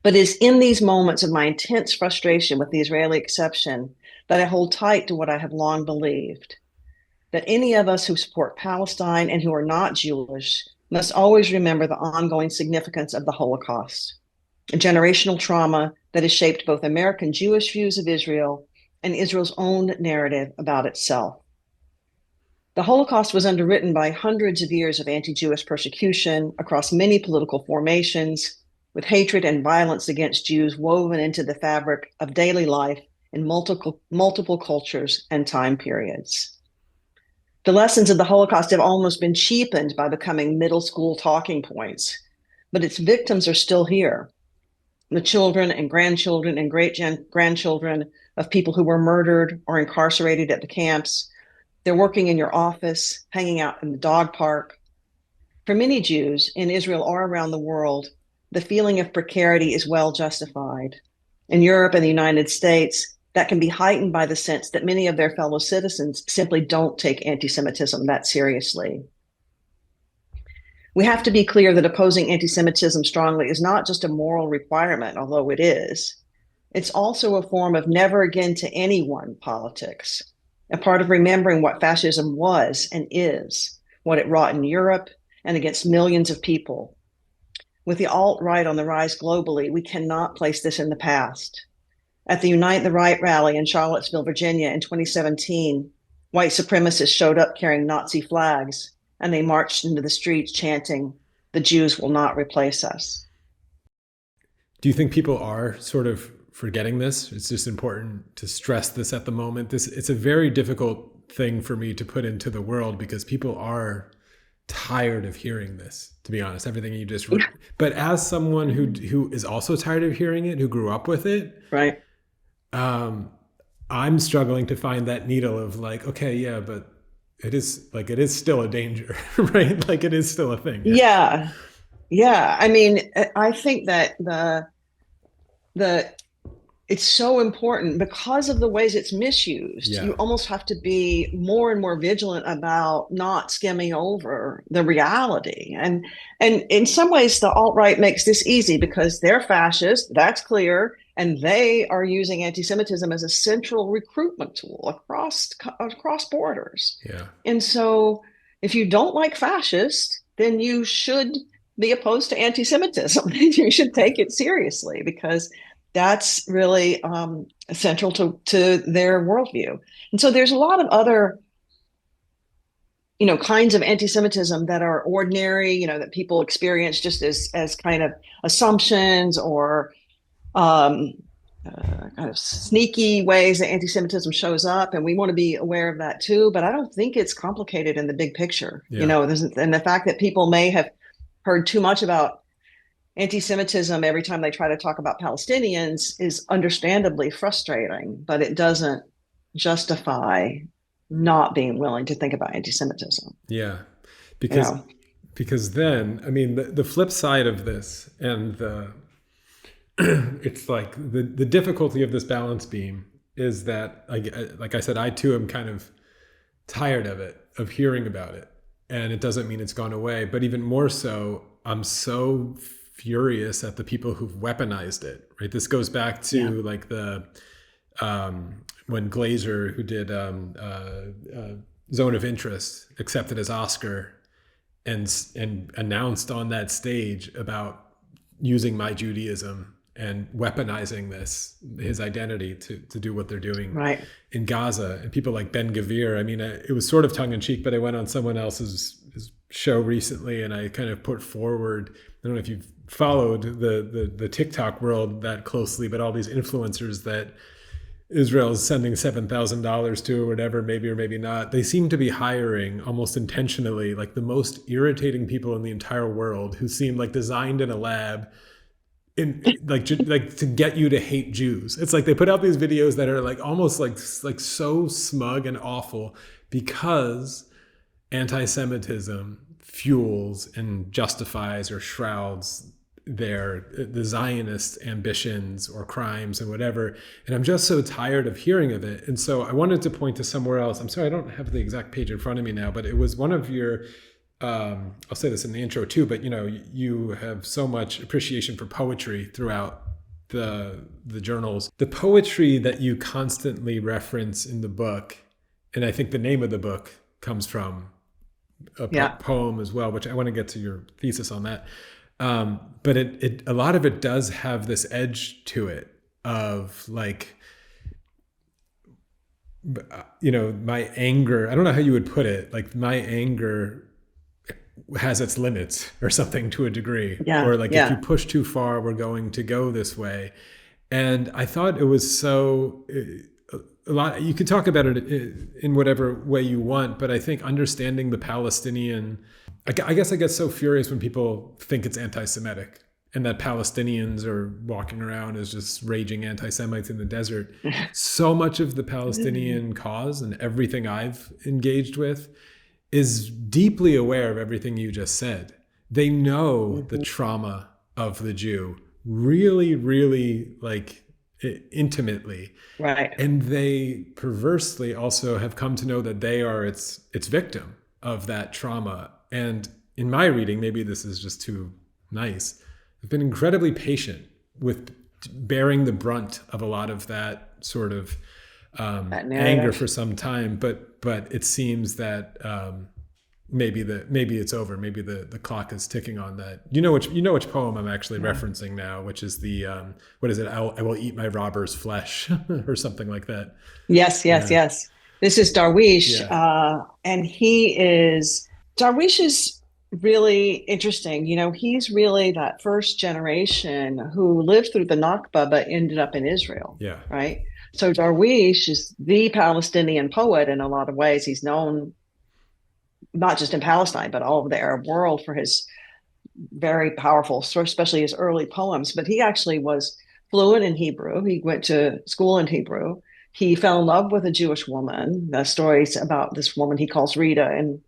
But it is in these moments of my intense frustration with the Israeli exception that I hold tight to what I have long believed, that any of us who support Palestine and who are not Jewish must always remember the ongoing significance of the Holocaust, a generational trauma that has shaped both American Jewish views of Israel and Israel's own narrative about itself. The Holocaust was underwritten by hundreds of years of anti-Jewish persecution across many political formations, with hatred and violence against Jews woven into the fabric of daily life in multiple cultures and time periods. The lessons of the Holocaust have almost been cheapened by becoming middle school talking points, but its victims are still here. The children and grandchildren and great-grandchildren of people who were murdered or incarcerated at the camps. They're working in your office, hanging out in the dog park. For many Jews in Israel or around the world, the feeling of precarity is well justified. In Europe and the United States, that can be heightened by the sense that many of their fellow citizens simply don't take anti-Semitism that seriously. We have to be clear that opposing anti-Semitism strongly is not just a moral requirement, although it is. It's also a form of never again to anyone politics, a part of remembering what fascism was and is, what it wrought in Europe and against millions of people. With the alt-right on the rise globally, we cannot place this in the past. At the Unite the Right rally in Charlottesville, Virginia in 2017, white supremacists showed up carrying Nazi flags, and they marched into the streets chanting, "The Jews will not replace us." Do you think people are sort of forgetting this? It's just important to stress this at the moment. It's a very difficult thing for me to put into the world because people are tired of hearing this, to be honest, everything you just wrote. But as someone who is also tired of hearing it, who grew up with it, right? I'm struggling to find that needle of like, okay, yeah, but it is still a danger, right? Like it is still a thing. Yeah. Yeah. Yeah. I mean, I think that the it's so important because of the ways it's misused. Yeah. You almost have to be more and more vigilant about not skimming over the reality. And in some ways, the alt-right makes this easy because they're fascist, that's clear, and they are using anti-Semitism as a central recruitment tool across borders. Yeah. And so, if you don't like fascist, then you should be opposed to anti-Semitism. You should take it seriously because that's really central to their worldview. And so there's a lot of other, kinds of anti-Semitism that are ordinary, that people experience just as kind of assumptions or kind of sneaky ways that anti-Semitism shows up. And we want to be aware of that too. But I don't think it's complicated in the big picture. Yeah. And the fact that people may have heard too much about anti-Semitism every time they try to talk about Palestinians is understandably frustrating, but it doesn't justify not being willing to think about anti-Semitism. Yeah. Because then, I mean, the flip side of this and it's like the difficulty of this balance beam is that, like I said, I too am kind of tired of it, of hearing about it. And it doesn't mean it's gone away, but even more so, I'm so furious at the people who've weaponized it, right? This goes back to like the when Glazer, who did Zone of Interest, accepted his Oscar and announced on that stage about using my Judaism and weaponizing his identity to do what they're doing in Gaza. And people like Ben Gavir, I mean, it was sort of tongue in cheek, but I went on someone else's show recently and I kind of put forward, I don't know if you've followed the TikTok world that closely, but all these influencers that Israel is sending $7,000 to or whatever, maybe or maybe not, they seem to be hiring almost intentionally like the most irritating people in the entire world who seem like designed in a lab in like to get you to hate Jews. It's like they put out these videos that are like almost like so smug and awful because anti-Semitism fuels and justifies or shrouds the Zionist ambitions or crimes and whatever. And I'm just so tired of hearing of it. And so I wanted to point to somewhere else. I'm sorry, I don't have the exact page in front of me now, but it was one of your, I'll say this in the intro too, but you have so much appreciation for poetry throughout the journals. The poetry that you constantly reference in the book, and I think the name of the book comes from a poem as well, which I want to get to your thesis on that. But a lot of it does have this edge to it of like, my anger, I don't know how you would put it, like my anger has its limits or something to a degree, or like if you push too far, we're going to go this way. And I thought it was so, a lot, you could talk about it in whatever way you want, but I think understanding the Palestinian, I guess I get so furious when people think it's anti-Semitic and that Palestinians are walking around as just raging anti-Semites in the desert. So much of the Palestinian cause and everything I've engaged with is deeply aware of everything you just said. They know the trauma of the Jew really, really like intimately. Right. And they perversely also have come to know that they are its victim of that trauma. And in my reading, maybe this is just too nice, I've been incredibly patient with bearing the brunt of a lot of that sort of anger for some time. But it seems that maybe it's over. Maybe the clock is ticking on that. You know which poem I'm actually referencing now, which is the what is it? I will eat my robber's flesh or something like that. Yes. This is Darwish, and Darwish is really interesting. He's really that first generation who lived through the Nakba but ended up in Israel. Yeah. Right. So Darwish is the Palestinian poet in a lot of ways. He's known not just in Palestine, but all over the Arab world for his very powerful, especially his early poems. But he actually was fluent in Hebrew. He went to school in Hebrew. He fell in love with a Jewish woman. The stories about this woman he calls Rita, and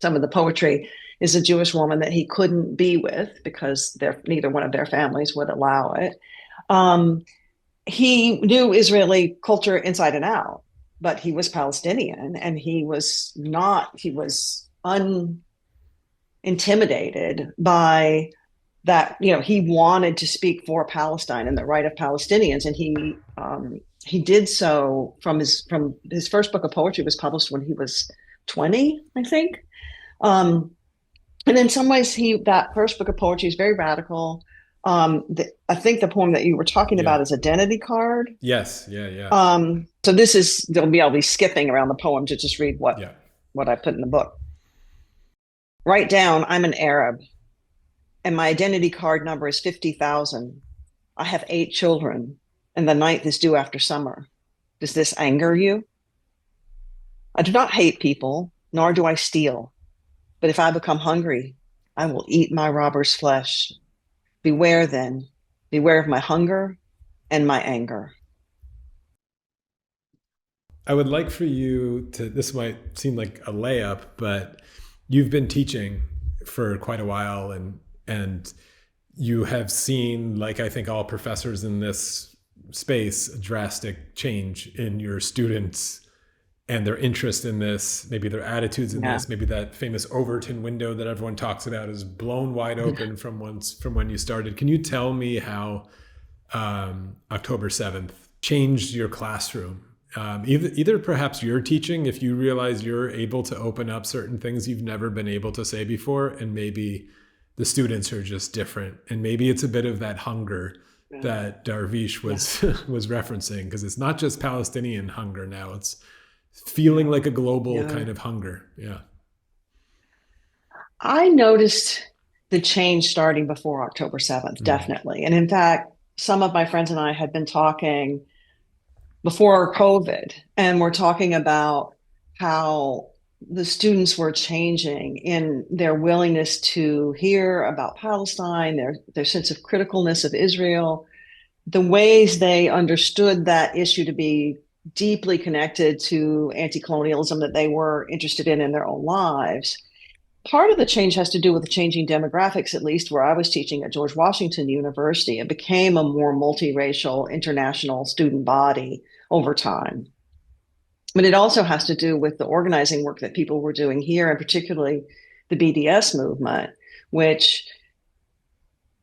some of the poetry is a Jewish woman that he couldn't be with because neither one of their families would allow it. Um, he knew Israeli culture inside and out, but he was Palestinian, and he was unintimidated by that. He wanted to speak for Palestine and the right of Palestinians, and he did so from his first book of poetry was published when he was 20, I think. And in some ways, that first book of poetry is very radical. I think the poem that you were talking Yeah. about is Identity Card. Yes. Yeah. Yeah. So I'll be skipping around the poem to just read what I put in the book. Write down, I'm an Arab, and my identity card number is 50,000. I have 8 children, and the 9th is due after summer. Does this anger you? I do not hate people, nor do I steal. But if I become hungry, I will eat my robber's flesh. Beware then, beware of my hunger and my anger. I would like for you to, this might seem like a layup, but you've been teaching for quite a while, and you have seen, like I think all professors in this space, a drastic change in your students and their interest in this, maybe their attitudes in this, maybe that famous Overton window that everyone talks about is blown wide open from when you started. Can you tell me how October 7th changed your classroom? Either perhaps your teaching, if you realize you're able to open up certain things you've never been able to say before, and maybe the students are just different, and maybe it's a bit of that hunger that Darwish was referencing, because it's not just Palestinian hunger now, it's feeling like a global kind of hunger. Yeah. I noticed the change starting before October 7th, definitely. And in fact, some of my friends and I had been talking before COVID, and we're talking about how the students were changing in their willingness to hear about Palestine, their sense of criticalness of Israel, the ways they understood that issue to be deeply connected to anti-colonialism that they were interested in their own lives. Part of the change has to do with the changing demographics, at least where I was teaching at George Washington University. It became a more multiracial international student body over time. But it also has to do with the organizing work that people were doing here, and particularly the BDS movement, which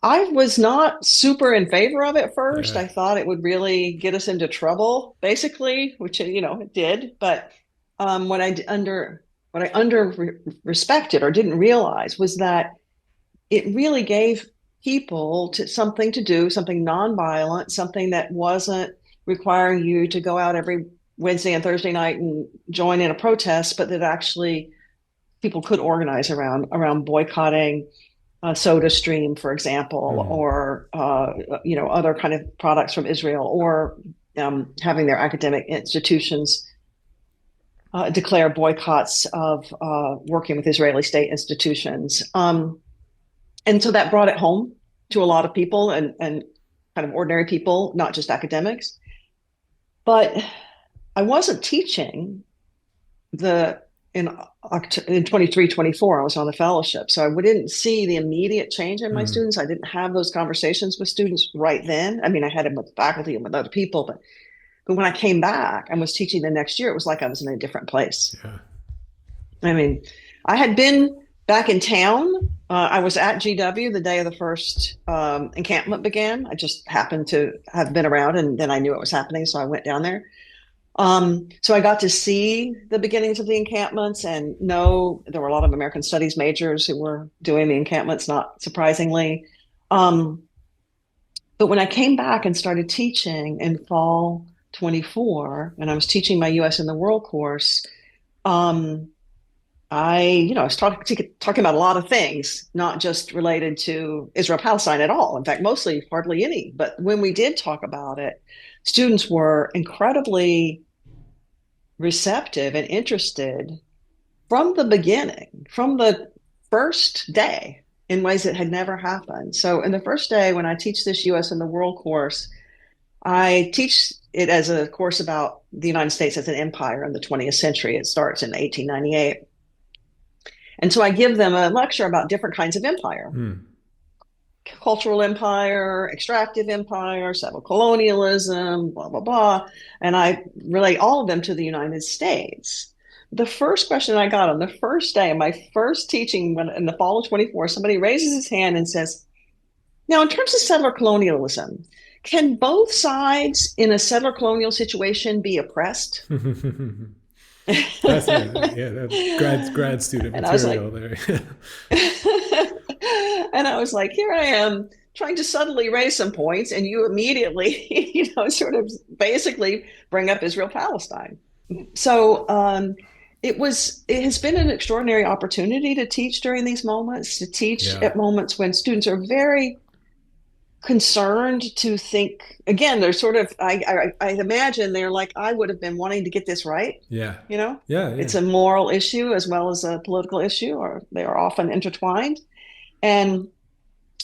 I was not super in favor of at first. Yeah. I thought it would really get us into trouble, basically, which, it did. But what I respected or didn't realize was that it really gave people something to do, something nonviolent, something that wasn't requiring you to go out every Wednesday and Thursday night and join in a protest, but that actually people could organize around boycotting SodaStream, for example, or other kind of products from Israel, or having their academic institutions declare boycotts of working with Israeli state institutions. And so that brought it home to a lot of people and kind of ordinary people, not just academics. But I wasn't teaching in 23, 24, I was on the fellowship. So I didn't see the immediate change in my students. I didn't have those conversations with students right then. I mean, I had them with faculty and with other people, but when I came back and was teaching the next year, it was like I was in a different place. Yeah. I mean, I had been back in town. I was at GW the day of the first encampment began. I just happened to have been around, and then I knew it was happening, so I went down there. So I got to see the beginnings of the encampments and know there were a lot of American studies majors who were doing the encampments, not surprisingly. But when I came back and started teaching in fall 24, and I was teaching my US in the World course, I was talking about a lot of things, not just related to Israel-Palestine at all. In fact, mostly hardly any. But when we did talk about it, students were incredibly receptive and interested from the beginning, from the first day, in ways that had never happened. So in the first day, when I teach this US in the World course, I teach it as a course about the United States as an empire in the 20th century. It starts in 1898. And so I give them a lecture about different kinds of empire: Mm. cultural empire, extractive empire, settler colonialism, blah, blah, blah. And I relate all of them to the United States. The first question I got on the first day of my first teaching when, in the fall of 24, somebody raises his hand and says, now, in terms of settler colonialism, can both sides in a settler colonial situation be oppressed? Fascinating. Yeah, that grad student And I was material like, there. and I was like, here I am trying to subtly raise some points, and you immediately, sort of basically bring up Israel Palestine. So it has been an extraordinary opportunity to teach during these moments, to teach Yeah. at moments when students are very concerned to think again. They're sort of I imagine they're like, I would have been wanting to get this right. Yeah. You know, Yeah. Yeah. it's a moral issue as well as a political issue, or they are often intertwined. And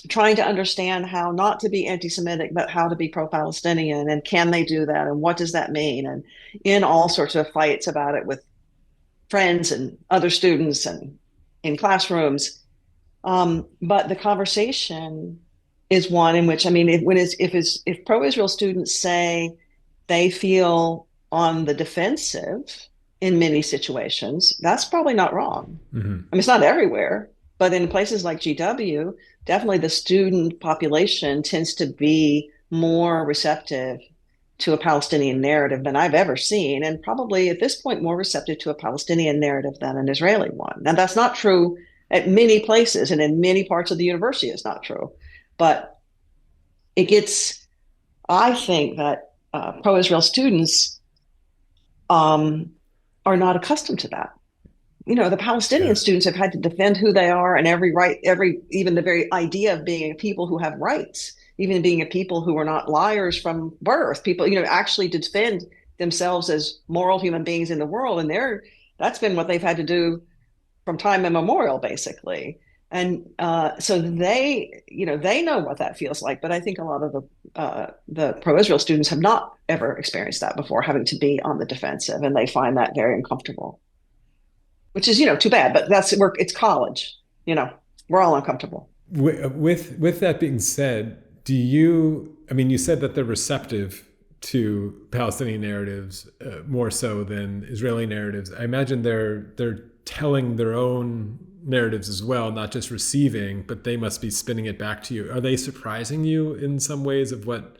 trying to understand how not to be anti-Semitic, but how to be pro-Palestinian, and can they do that, and what does that mean, and in all sorts of fights about it with friends and other students and in classrooms. But the conversation is one in which, I mean, if pro-Israel students say they feel on the defensive in many situations, that's probably not wrong. Mm-hmm. I mean, it's not everywhere, but in places like GW, definitely the student population tends to be more receptive to a Palestinian narrative than I've ever seen, and probably at this point more receptive to a Palestinian narrative than an Israeli one. Now, that's not true at many places, and in many parts of the university, it's not true. But it gets, I think that pro-Israel students are not accustomed to that. The Palestinian Yeah. students have had to defend who they are and even the very idea of being a people who have rights, even being a people who are not liars from birth, people, actually defend themselves as moral human beings in the world. And that's been what they've had to do from time immemorial, basically. And so they know what that feels like. But I think a lot of the pro-Israel students have not ever experienced that before, having to be on the defensive, and they find that very uncomfortable, which is, too bad, but it's college, we're all uncomfortable. With that being said, I mean, you said that they're receptive to Palestinian narratives more so than Israeli narratives. I imagine they're telling their own narratives as well, not just receiving, but they must be spinning it back to you. Are they surprising you in some ways of what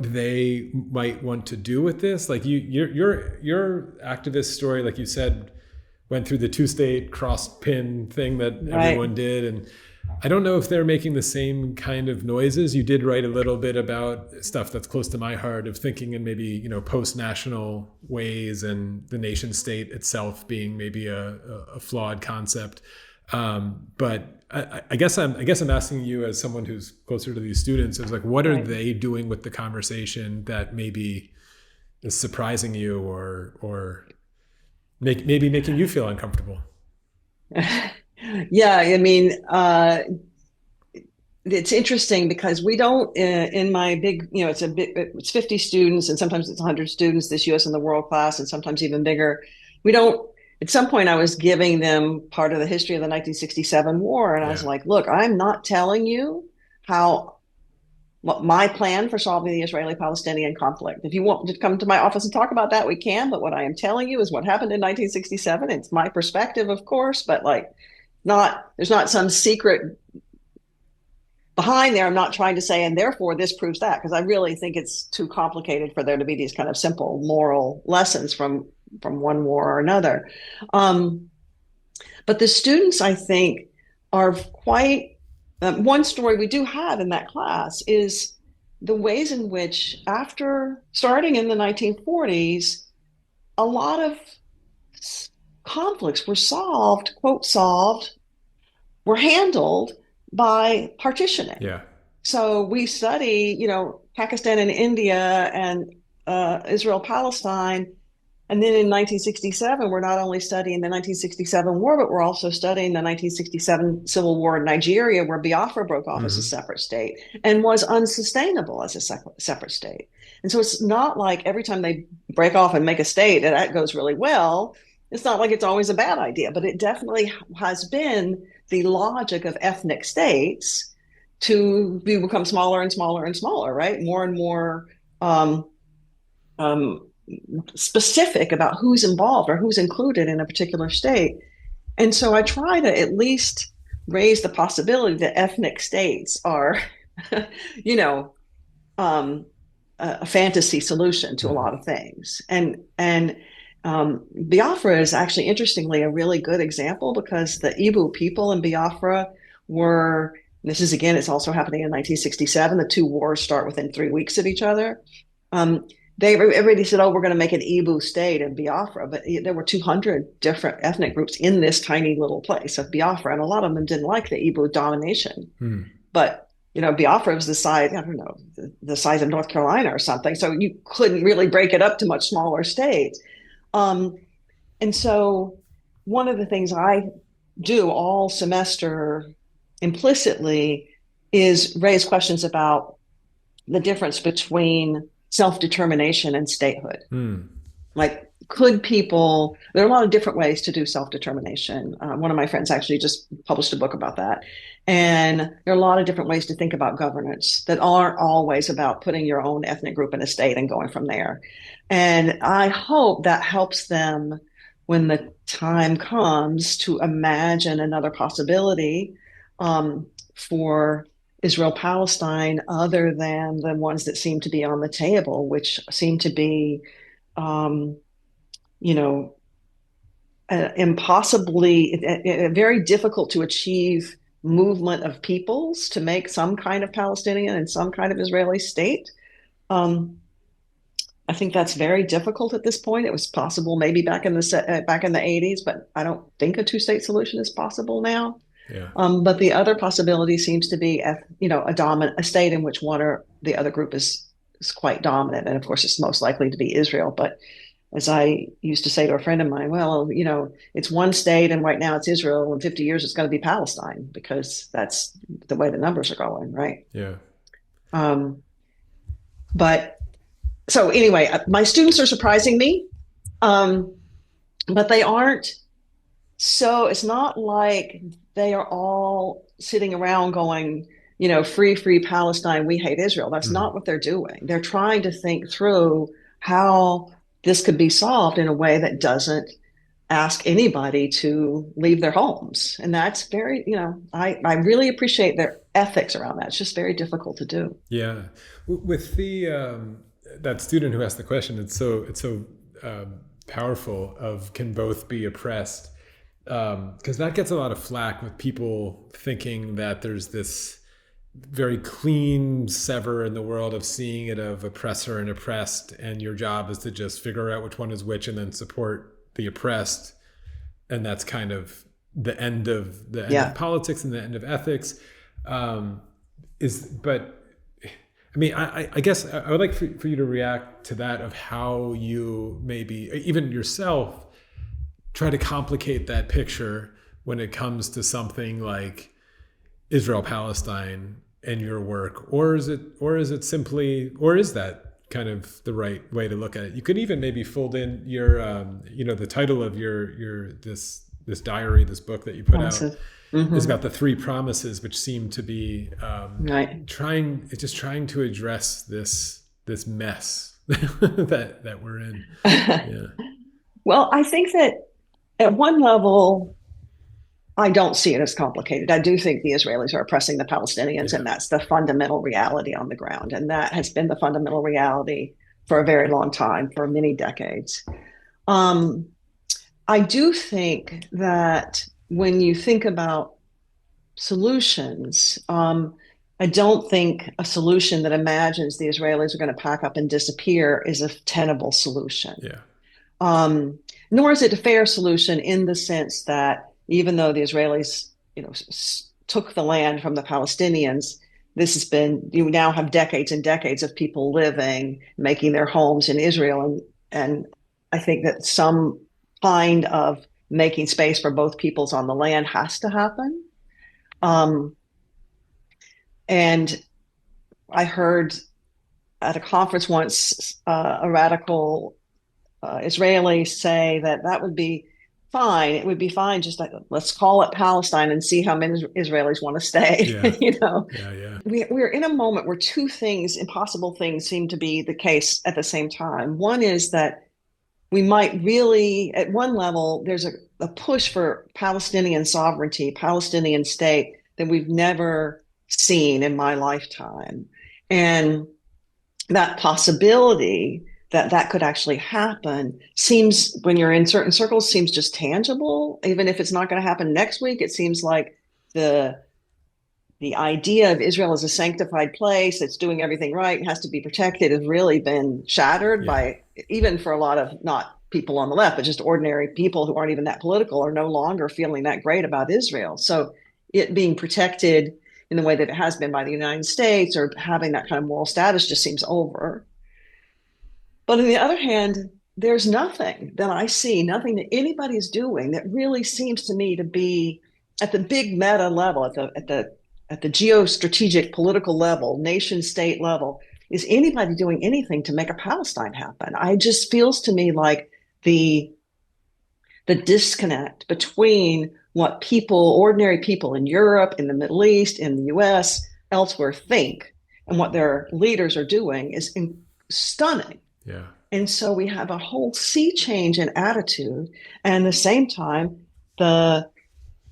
they might want to do with this? Like your activist story, like you said, went through the two-state cross-pin thing that everyone did. And I don't know if they're making the same kind of noises. You did write a little bit about stuff that's close to my heart, of thinking in maybe, post-national ways, and the nation state itself being maybe a flawed concept. But I guess I'm asking you, as someone who's closer to these students, is like, what are they doing with the conversation that maybe is surprising you, or maybe making you feel uncomfortable? Yeah, I mean, it's interesting because we don't, in my big, it's 50 students, and sometimes it's 100 students, this US and the World class, and sometimes even bigger. We don't, at some point I was giving them part of the history of the 1967 war, and I was like, look, I'm not telling you what my plan for solving the Israeli-Palestinian conflict. If you want to come to my office and talk about that, we can. But what I am telling you is what happened in 1967. It's my perspective, of course, but there's not some secret behind there. I'm not trying to say, and therefore this proves that, because I really think it's too complicated for there to be these kind of simple moral lessons from one war or another. But the students, I think, are quite. One story we do have in that class is the ways in which, after starting in the 1940s, a lot of conflicts were were handled by partitioning. Yeah. So we study, Pakistan and India and Israel, Palestine, And then in 1967, we're not only studying the 1967 war, but we're also studying the 1967 civil war in Nigeria, where Biafra broke off as a separate state and was unsustainable as a separate state. And so it's not like every time they break off and make a state and that goes really well, it's not like it's always a bad idea, but it definitely has been the logic of ethnic states to become smaller and smaller and smaller, right? More and more um, specific about who's involved or who's included in a particular state. And so I try to at least raise the possibility that ethnic states are, you know, a fantasy solution to a lot of things. And Biafra is actually, interestingly, a really good example because the Igbo people in Biafra were, this is again, it's also happening in 1967. The two wars start within 3 weeks of each other. Everybody said, "Oh, we're going to make an Igbo state in Biafra," but there were 200 different ethnic groups in this tiny little place of Biafra, and a lot of them didn't like the Igbo domination. But Biafra was the size, I don't know, the size of North Carolina or something, so you couldn't really break it up to much smaller states. And so one of the things I do all semester implicitly is raise questions about the difference between self-determination and statehood. Like, could people, there are a lot of different ways to do self-determination. One of my friends actually just published a book about that. And there are a lot of different ways to think about governance that aren't always about putting your own ethnic group in a state and going from there. And I hope that helps them when the time comes to imagine another possibility for Israel-Palestine other than the ones that seem to be on the table, which seem to be, impossibly, very difficult to achieve movement of peoples to make some kind of Palestinian and some kind of Israeli state. I think that's very difficult at this point. It was possible maybe back in the 80s, but I don't think a two-state solution is possible now. Yeah. But the other possibility seems to be, a state in which one or the other group is quite dominant, and of course, it's most likely to be Israel. But as I used to say to a friend of mine, well, it's one state, and right now it's Israel. In 50 years, it's going to be Palestine because that's the way the numbers are going, right? Yeah. But so anyway, my students are surprising me, but they aren't. So it's not like they are all sitting around going, free Palestine, we hate Israel. That's not what they're doing. They're trying to think through how this could be solved in a way that doesn't ask anybody to leave their homes. And that's very, I really appreciate their ethics around that. It's just very difficult to do. Yeah. With the that student who asked the question, it's so powerful of can both be oppressed. Because that gets a lot of flack with people thinking that there's this very clean sever in the world of seeing it of oppressor and oppressed, and your job is to just figure out which one is which and then support the oppressed, and that's kind of the end of of politics and the end of ethics. But I mean, I guess I would like for you to react to that, of how you maybe even yourself try to complicate that picture when it comes to something like Israel-Palestine and your work, or is it simply, or is that kind of the right way to look at it? You could even maybe fold in your, the title of your this diary, this book that you put out, is about the 3 promises, which seem to be trying to address this mess that we're in. Yeah. Well, I think that at one level, I don't see it as complicated. I do think the Israelis are oppressing the Palestinians, and that's the fundamental reality on the ground. And that has been the fundamental reality for a very long time, for many decades. I do think that when you think about solutions, I don't think a solution that imagines the Israelis are going to pack up and disappear is a tenable solution. Yeah. Nor is it a fair solution in the sense that even though the Israelis, took the land from the Palestinians, you now have decades and decades of people living, making their homes in Israel, and I think that some kind of making space for both peoples on the land has to happen. And I heard at a conference once a radical Israeli say that would be fine. It would be fine. Just like, let's call it Palestine and see how many Israelis want to stay. Yeah. Yeah. We're in a moment where two things, impossible things, seem to be the case at the same time. One is that we might really, at one level, there's a push for Palestinian sovereignty, Palestinian state that we've never seen in my lifetime. And that possibility that could actually happen seems, when you're in certain circles, seems just tangible. Even if it's not going to happen next week, it seems like the idea of Israel as a sanctified place that's doing everything right and has to be protected has really been shattered by, even for a lot of not people on the left, but just ordinary people who aren't even that political are no longer feeling that great about Israel. So it being protected in the way that it has been by the United States or having that kind of moral status just seems over. But on the other hand, there's nothing that I see, nothing that anybody's doing that really seems to me to be at the big meta level, at the geostrategic political level, nation state level. Is anybody doing anything to make a Palestine happen? It just feels to me like the disconnect between what people, ordinary people in Europe, in the Middle East, in the US, elsewhere think, and what their leaders are doing is stunning. Yeah. And so we have a whole sea change in attitude. And at the same time, the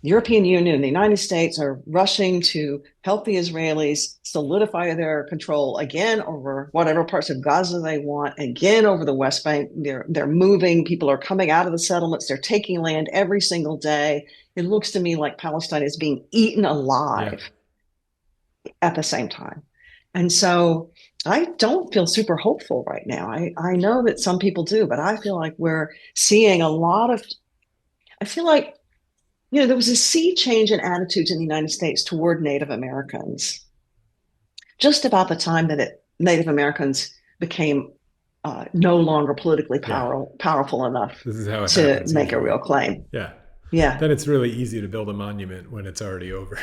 European Union and the United States are rushing to help the Israelis solidify their control again over whatever parts of Gaza they want, again over the West Bank. They're moving. People are coming out of the settlements. They're taking land every single day. It looks to me like Palestine is being eaten alive at the same time. And so I don't feel super hopeful right now. I know that some people do, but I feel like we're seeing I feel like, there was a sea change in attitudes in the United States toward Native Americans just about the time that Native Americans became no longer politically powerful enough to make a real claim. Yeah. Then it's really easy to build a monument when it's already over,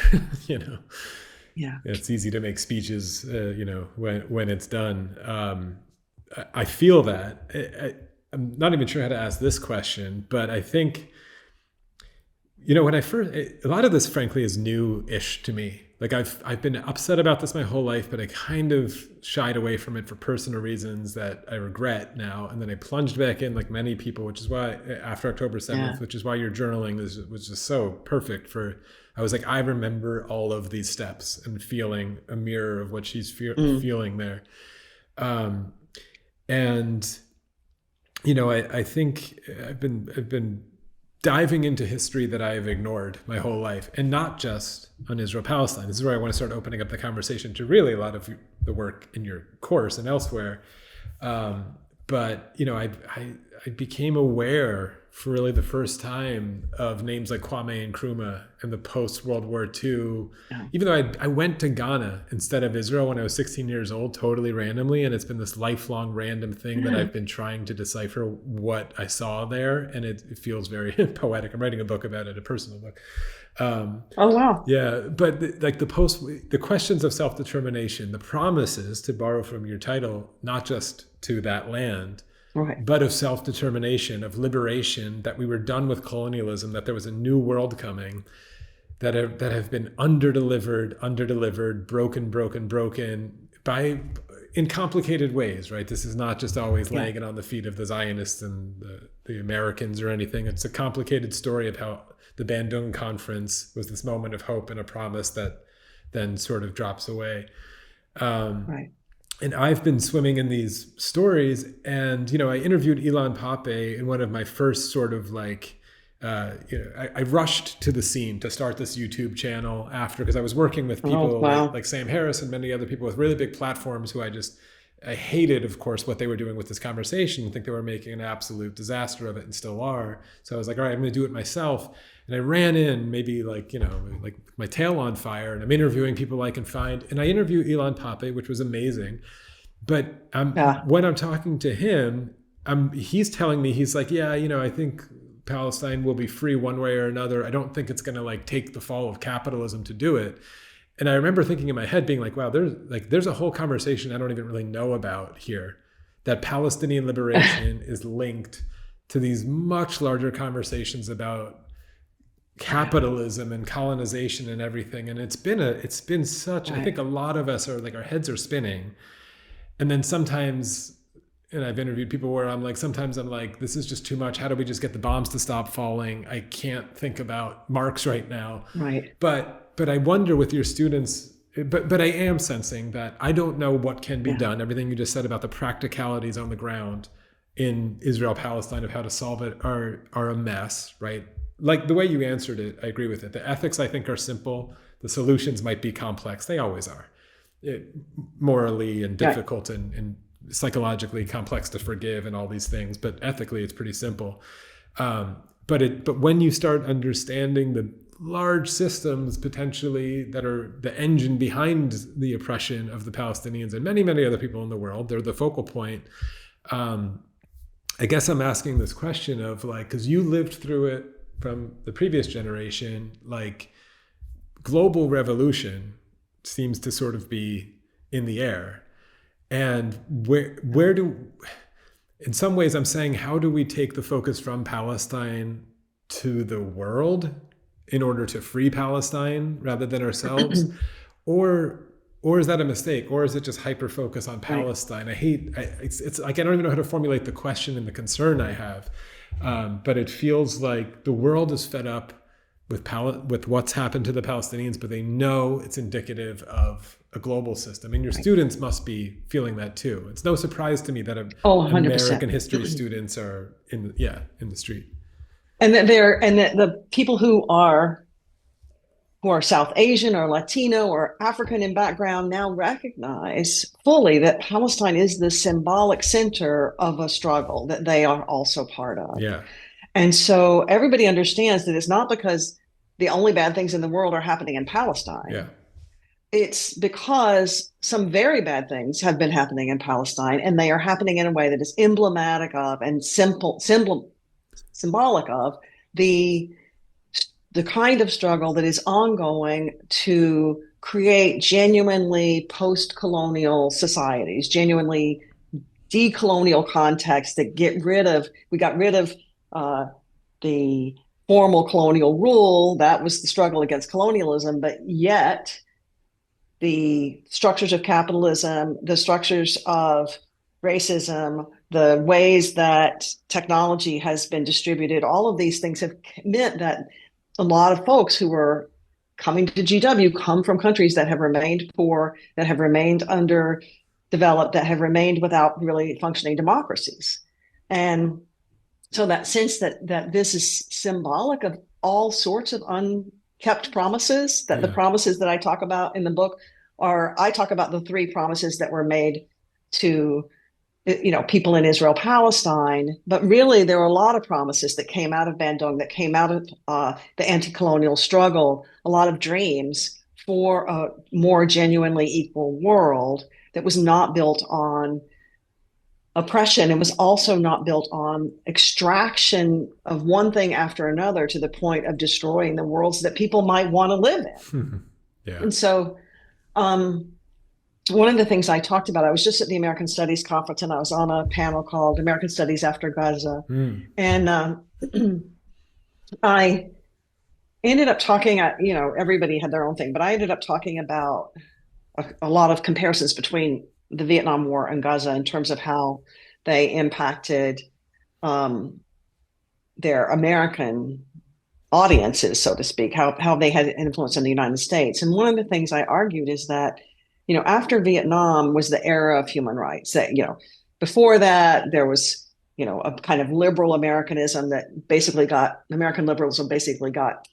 Yeah. It's easy to make speeches, when it's done. I feel that. I'm not even sure how to ask this question, but I think, when a lot of this, frankly, is new-ish to me. Like I've been upset about this my whole life, but I kind of shied away from it for personal reasons that I regret now. And then I plunged back in, like many people, which is why after October 7th, which is why your journaling was just so perfect I was like, I remember all of these steps and feeling a mirror of what she's feeling there. And, I think I've been diving into history that I've ignored my whole life, and not just on Israel-Palestine. This is where I want to start opening up the conversation to really a lot of the work in your course and elsewhere. But, I became aware for really the first time of names like Kwame Nkrumah and the post-World War II, even though I went to Ghana instead of Israel when I was 16 years old, totally randomly. And it's been this lifelong random thing that I've been trying to decipher what I saw there. And it feels very poetic. I'm writing a book about it, a personal book. Oh, wow. Yeah. But the questions of self-determination, the promises, to borrow from your title, not just to that land, but of self-determination, of liberation, that we were done with colonialism, that there was a new world coming, that have been underdelivered, broken in complicated ways, right? This is not just always laying it on the feet of the Zionists and the Americans or anything. It's a complicated story of how the Bandung Conference was this moment of hope and a promise that then sort of drops away. And I've been swimming in these stories, and, I interviewed Ilan Pappé in one of my first sort of I rushed to the scene to start this YouTube channel because I was working with people like Sam Harris and many other people with really big platforms who I hated, of course, what they were doing with this conversation. I think they were making an absolute disaster of it and still are. So I was like, all right, I'm going to do it myself. And I ran in maybe like my tail on fire, and I'm interviewing people I can find. And I interviewed Ilan Pappé, which was amazing. But when I'm talking to him, he's telling me, he's like, yeah, I think Palestine will be free one way or another. I don't think it's going to like take the fall of capitalism to do it. And I remember thinking in my head, being like, wow, there's a whole conversation I don't even really know about here, that Palestinian liberation is linked to these much larger conversations about capitalism and colonization and everything. And it's been such, I think a lot of us are like, our heads are spinning. And then sometimes, and I've interviewed people where I'm like, sometimes I'm like, this is just too much. How do we just get the bombs to stop falling? I can't think about Marx right now. Right. But I wonder with your students, but I am sensing that I don't know what can be done. Everything you just said about the practicalities on the ground in Israel, Palestine, of how to solve it are a mess, right? Like the way you answered it, I agree with it. The ethics, I think, are simple. The solutions might be complex. They always are. Morally and difficult and psychologically complex to forgive and all these things, but ethically it's pretty simple. But when you start understanding the large systems potentially that are the engine behind the oppression of the Palestinians and many, many other people in the world, they're the focal point. I guess I'm asking this question of like, because you lived through it from the previous generation, like global revolution seems to sort of be in the air. And where do, in some ways I'm saying, how do we take the focus from Palestine to the world in order to free Palestine rather than ourselves? Or is that a mistake? Or is it just hyper focus on Palestine? It's like, I don't even know how to formulate the question and the concern I have. But it feels like the world is fed up with what's happened to the Palestinians, but they know it's indicative of a global system. And your students must be feeling that too. It's no surprise to me that American history students are in the street. And that the people who are South Asian or Latino or African in background now recognize fully that Palestine is the symbolic center of a struggle that they are also part of. Yeah. And so everybody understands that it's not because the only bad things in the world are happening in Palestine. Yeah. It's because some very bad things have been happening in Palestine, and they are happening in a way that is emblematic of and symbolic of the kind of struggle that is ongoing to create genuinely post-colonial societies, genuinely decolonial contexts that we got rid of the formal colonial rule. That was the struggle against colonialism, but yet the structures of capitalism, the structures of racism, the ways that technology has been distributed, all of these things have meant that a lot of folks who are coming to GW come from countries that have remained poor, that have remained underdeveloped, that have remained without really functioning democracies. And so that sense that this is symbolic of all sorts of unkept promises, that the promises that I talk about in the book I talk about the three promises that were made to people in Israel, Palestine, but really there were a lot of promises that came out of Bandung, that came out of the anti-colonial struggle, a lot of dreams for a more genuinely equal world that was not built on oppression. It was also not built on extraction of one thing after another to the point of destroying the worlds that people might want to live in. Yeah. And so one of the things I talked about, I was just at the American Studies conference and I was on a panel called American Studies After Gaza. And I ended up talking, everybody had their own thing, but I ended up talking about a lot of comparisons between the Vietnam War and Gaza in terms of how they impacted their American audiences, so to speak, how they had influence in the United States. And one of the things I argued is that, after Vietnam was the era of human rights, that, before that there was, a kind of liberal Americanism that American liberalism basically got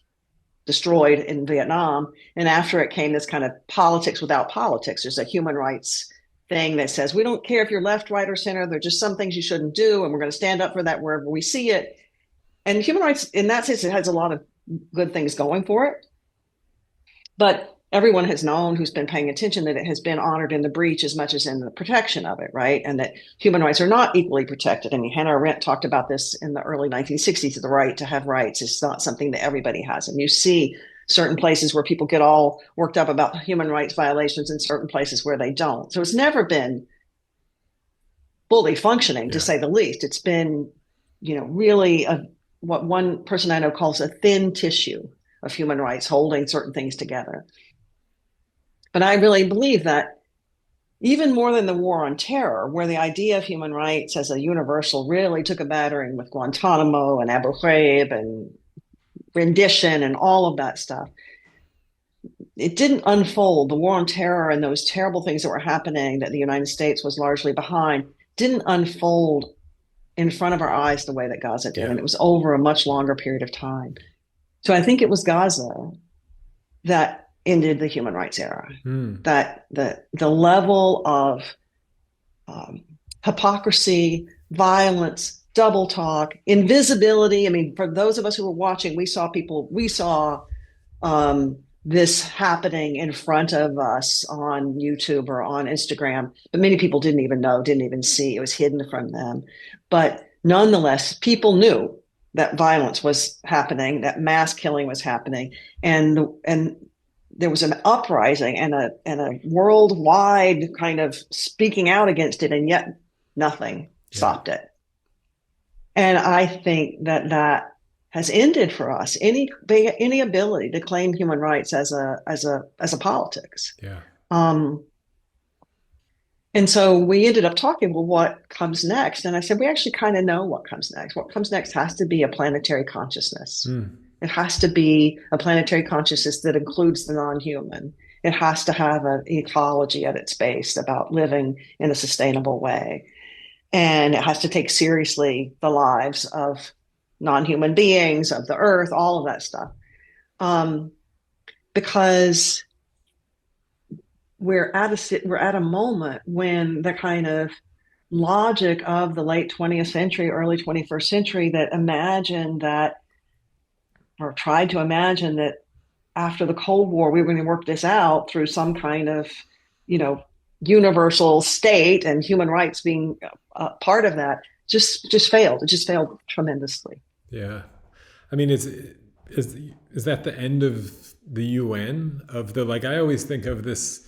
destroyed in Vietnam. And after it came this kind of politics without politics. There's a human rights thing that says, we don't care if you're left, right, or center. There are just some things you shouldn't do. And we're going to stand up for that wherever we see it. And human rights, in that sense, it has a lot of good things going for it. But everyone has known who's been paying attention that it has been honored in the breach as much as in the protection of it, right? And that human rights are not equally protected. I mean, Hannah Arendt talked about this in the early 1960s. The right to have rights is not something that everybody has. And you see certain places where people get all worked up about human rights violations and certain places where they don't. So it's never been fully functioning, to say the least. It's been, really what one person I know calls a thin tissue of human rights holding certain things together. But I really believe that even more than the war on terror, where the idea of human rights as a universal really took a battering with Guantanamo and Abu Ghraib and rendition and all of that stuff, it didn't unfold. The war on terror and those terrible things that were happening that the United States was largely behind didn't unfold in front of our eyes the way that Gaza did. And it was over a much longer period of time. So I think it was Gaza that ended the human rights era, that the level of hypocrisy, violence, double talk, invisibility. I mean, for those of us who were watching, we saw this happening in front of us on YouTube or on Instagram, but many people didn't even know, didn't even see. It was hidden from them. But nonetheless, people knew that violence was happening, that mass killing was happening, and there was an uprising and a worldwide kind of speaking out against it, and yet nothing stopped it. And I think that has ended for us any ability to claim human rights as a politics. And so we ended up talking, well, what comes next? And I said, we actually kind of know what comes next. What comes next has to be a planetary consciousness. It has to be a planetary consciousness that includes the non-human. It has to have an ecology at its base about living in a sustainable way. And it has to take seriously the lives of non-human beings, of the earth, all of that stuff. Because we're at a moment when the kind of logic of the late 20th century, early 21st century that imagined that, or tried to imagine that after the Cold War, we were going to work this out through some kind of, universal state and human rights being part of that, just failed. It just failed tremendously. Yeah. I mean, is that the end of the UN? I always think of this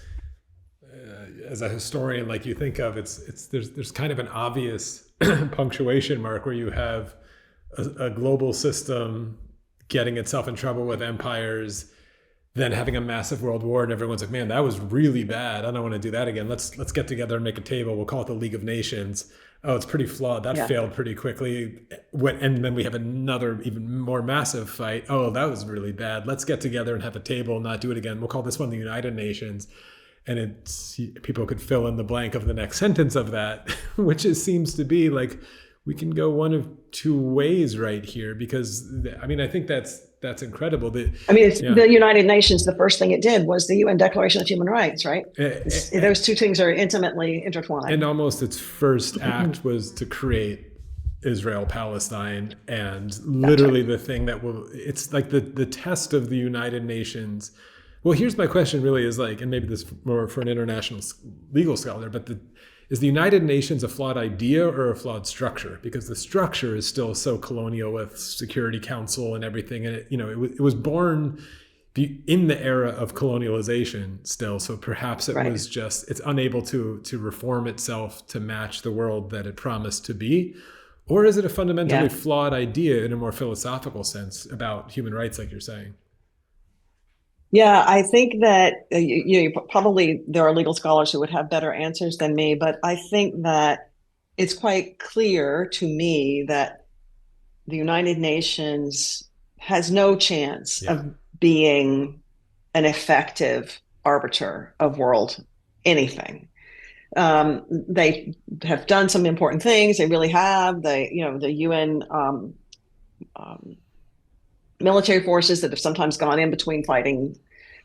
as a historian, like you think of there's kind of an obvious punctuation mark where you have a global system getting itself in trouble with empires, then having a massive world war, and everyone's like, man, that was really bad. I don't want to do that again. Let's get together and make a table. We'll call it the League of Nations. Oh, it's pretty flawed. That failed pretty quickly. And then we have another even more massive fight. Oh, that was really bad. Let's get together and have a table and not do it again. We'll call this one the United Nations. And people could fill in the blank of the next sentence of that, which seems to be like, we can go one of two ways right here, because I think that's incredible. The United Nations, the first thing it did was the UN Declaration of Human Rights, right? Those two things are intimately intertwined. And almost its first act was to create Israel, Palestine, and literally the thing that it's like the test of the United Nations. Well, here's my question really is like, and maybe this is more for an international legal scholar, but is the United Nations a flawed idea or a flawed structure? Because the structure is still so colonial with Security Council and everything. And it was born in the era of colonialization still. So perhaps it was it's unable to reform itself to match the world that it promised to be. Or is it a fundamentally flawed idea in a more philosophical sense about human rights, like you're saying? Yeah, I think that probably there are legal scholars who would have better answers than me, but I think that it's quite clear to me that the United Nations has no chance of being an effective arbiter of world anything. They have done some important things. They really have. The UN military forces that have sometimes gone in between fighting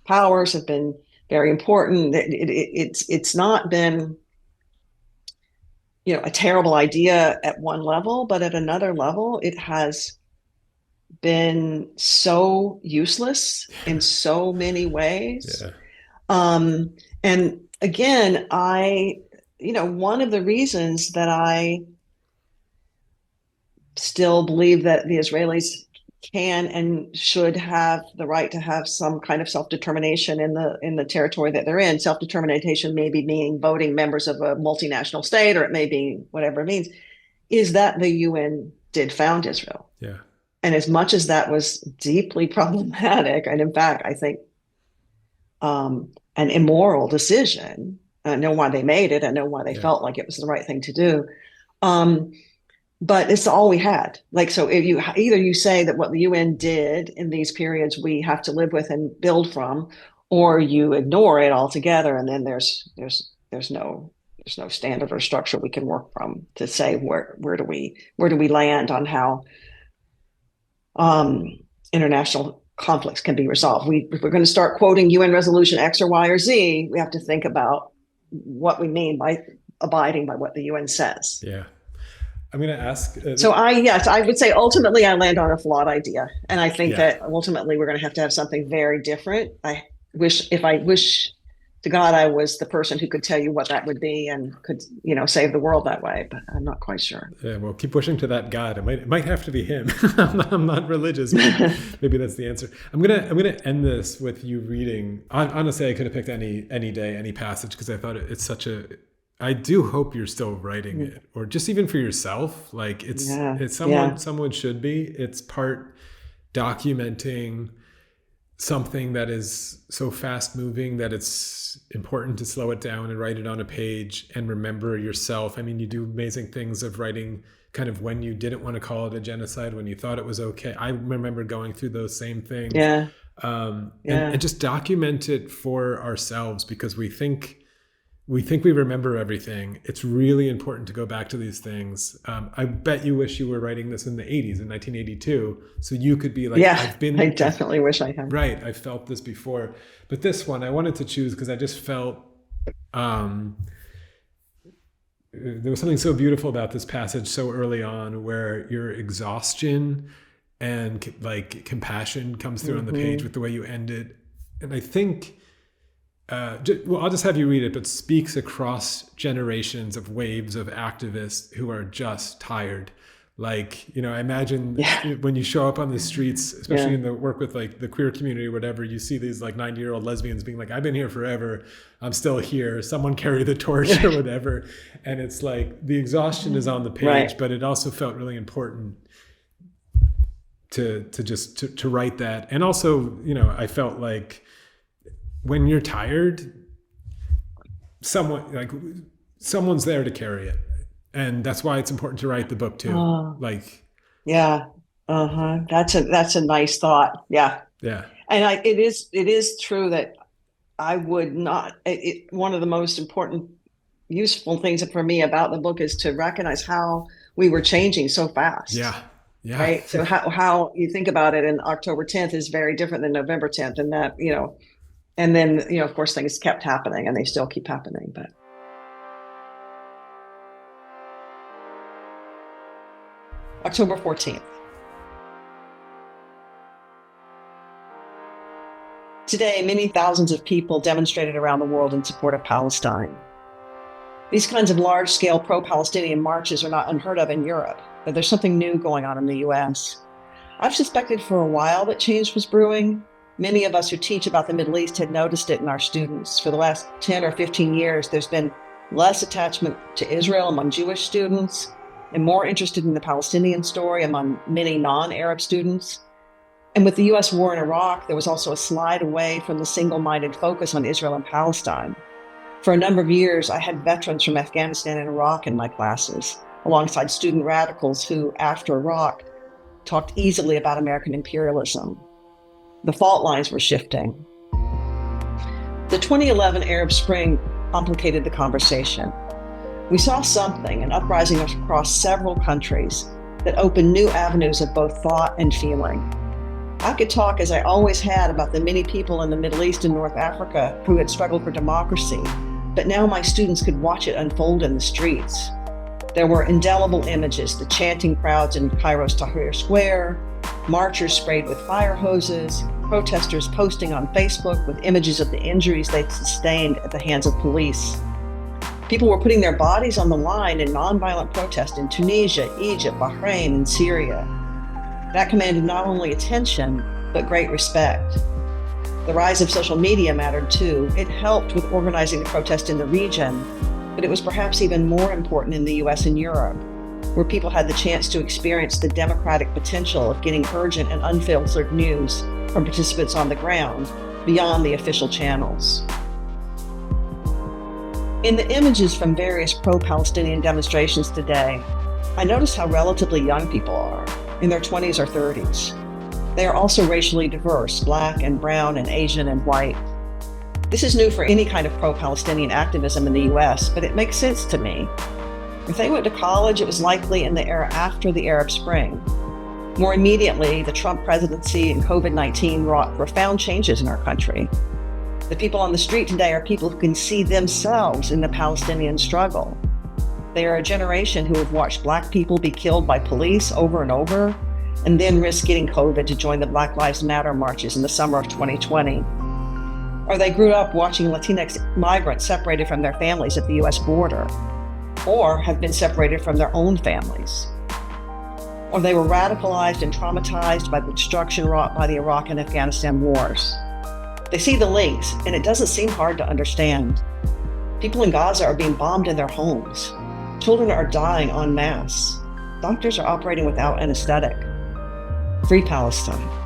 powers have been very important. It's not been, a terrible idea at one level, but at another level, it has been so useless in so many ways. And again, one of the reasons that I still believe that the Israelis can and should have the right to have some kind of self-determination in the territory that they're in. Self-determination may be meaning voting members of a multinational state, or it may be whatever it means, is that the UN did found Israel. Yeah. And as much as that was deeply problematic, and in fact, I think an immoral decision, I know why they made it, I know why they felt like it was the right thing to do. But it's all we had. Like, so if you say that what the UN did in these periods we have to live with and build from, or you ignore it altogether, and then there's no standard or structure we can work from to say where do we land on how international conflicts can be resolved. If we're going to start quoting UN resolution X or Y or Z, we have to think about what we mean by abiding by what the UN says. Yeah. I'm going to ask. I would say ultimately I land on a flawed idea. And I think that ultimately we're going to have something very different. I wish to God I was the person who could tell you what that would be and could, save the world that way, but I'm not quite sure. Yeah, well, keep pushing to that God. It might have to be him. I'm not religious, but maybe that's the answer. I'm gonna end this with you reading. Honestly, I could have picked any day, any passage, because I thought it's such a. I do hope you're still writing it, or just even for yourself. Like it's someone should be. It's part documenting something that is so fast moving that it's important to slow it down and write it on a page and remember yourself. I mean, you do amazing things of writing kind of when you didn't want to call it a genocide, when you thought it was okay. I remember going through those same things. And just document it for ourselves, because we think we remember everything. It's really important to go back to these things. I bet you wish you were writing this in the 80s, in 1982, so you could be like, I definitely wish I had. Right, I felt this before. But this one I wanted to choose because I just felt there was something so beautiful about this passage so early on, where your exhaustion and like compassion comes through on the page with the way you end it. And I think I'll just have you read it, but speaks across generations of waves of activists who are just tired. Like, I imagine when you show up on the streets, especially in the work with like the queer community or whatever, you see these like 90-year-old lesbians being like, I've been here forever, I'm still here, someone carry the torch or whatever. And it's like the exhaustion is on the page, but it also felt really important to write that. And also, I felt like when you're tired, someone's there to carry it. And that's why it's important to write the book too. That's a nice thought. Yeah. And it is true that I would not, one of the most important, useful things for me about the book is to recognize how we were changing so fast. Yeah. Right. So how you think about it, and October 10th is very different than November 10th, and that, and then, of course, things kept happening, and they still keep happening. But October 14th. Today, many thousands of people demonstrated around the world in support of Palestine. These kinds of large-scale pro-Palestinian marches are not unheard of in Europe, but there's something new going on in the U.S. I've suspected for a while that change was brewing. Many of us who teach about the Middle East had noticed it in our students. For the last 10 or 15 years, there's been less attachment to Israel among Jewish students and more interested in the Palestinian story among many non-Arab students. And with the U.S. war in Iraq, there was also a slide away from the single-minded focus on Israel and Palestine. For a number of years, I had veterans from Afghanistan and Iraq in my classes, alongside student radicals who, after Iraq, talked easily about American imperialism. The fault lines were shifting. The 2011 Arab Spring complicated the conversation. We saw something, an uprising across several countries, that opened new avenues of both thought and feeling. I could talk, as I always had, about the many people in the Middle East and North Africa who had struggled for democracy, but now my students could watch it unfold in the streets. There were indelible images, the chanting crowds in Cairo's Tahrir Square, marchers sprayed with fire hoses, protesters posting on Facebook with images of the injuries they'd sustained at the hands of police. People were putting their bodies on the line in nonviolent protest in Tunisia, Egypt, Bahrain, and Syria. That commanded not only attention, but great respect. The rise of social media mattered too. It helped with organizing the protest in the region, but it was perhaps even more important in the US and Europe, where people had the chance to experience the democratic potential of getting urgent and unfiltered news from participants on the ground, beyond the official channels. In the images from various pro-Palestinian demonstrations today, I notice how relatively young people are, in their 20s or 30s. They are also racially diverse, Black and brown and Asian and white. This is new for any kind of pro-Palestinian activism in the US, but it makes sense to me. If they went to college, it was likely in the era after the Arab Spring. More immediately, the Trump presidency and COVID-19 wrought profound changes in our country. The people on the street today are people who can see themselves in the Palestinian struggle. They are a generation who have watched Black people be killed by police over and over, and then risk getting COVID to join the Black Lives Matter marches in the summer of 2020. Or they grew up watching Latinx migrants separated from their families at the US border, or have been separated from their own families. Or they were radicalized and traumatized by the destruction wrought by the Iraq and Afghanistan wars. They see the links, and it doesn't seem hard to understand. People in Gaza are being bombed in their homes. Children are dying en masse. Doctors are operating without anesthetic. Free Palestine.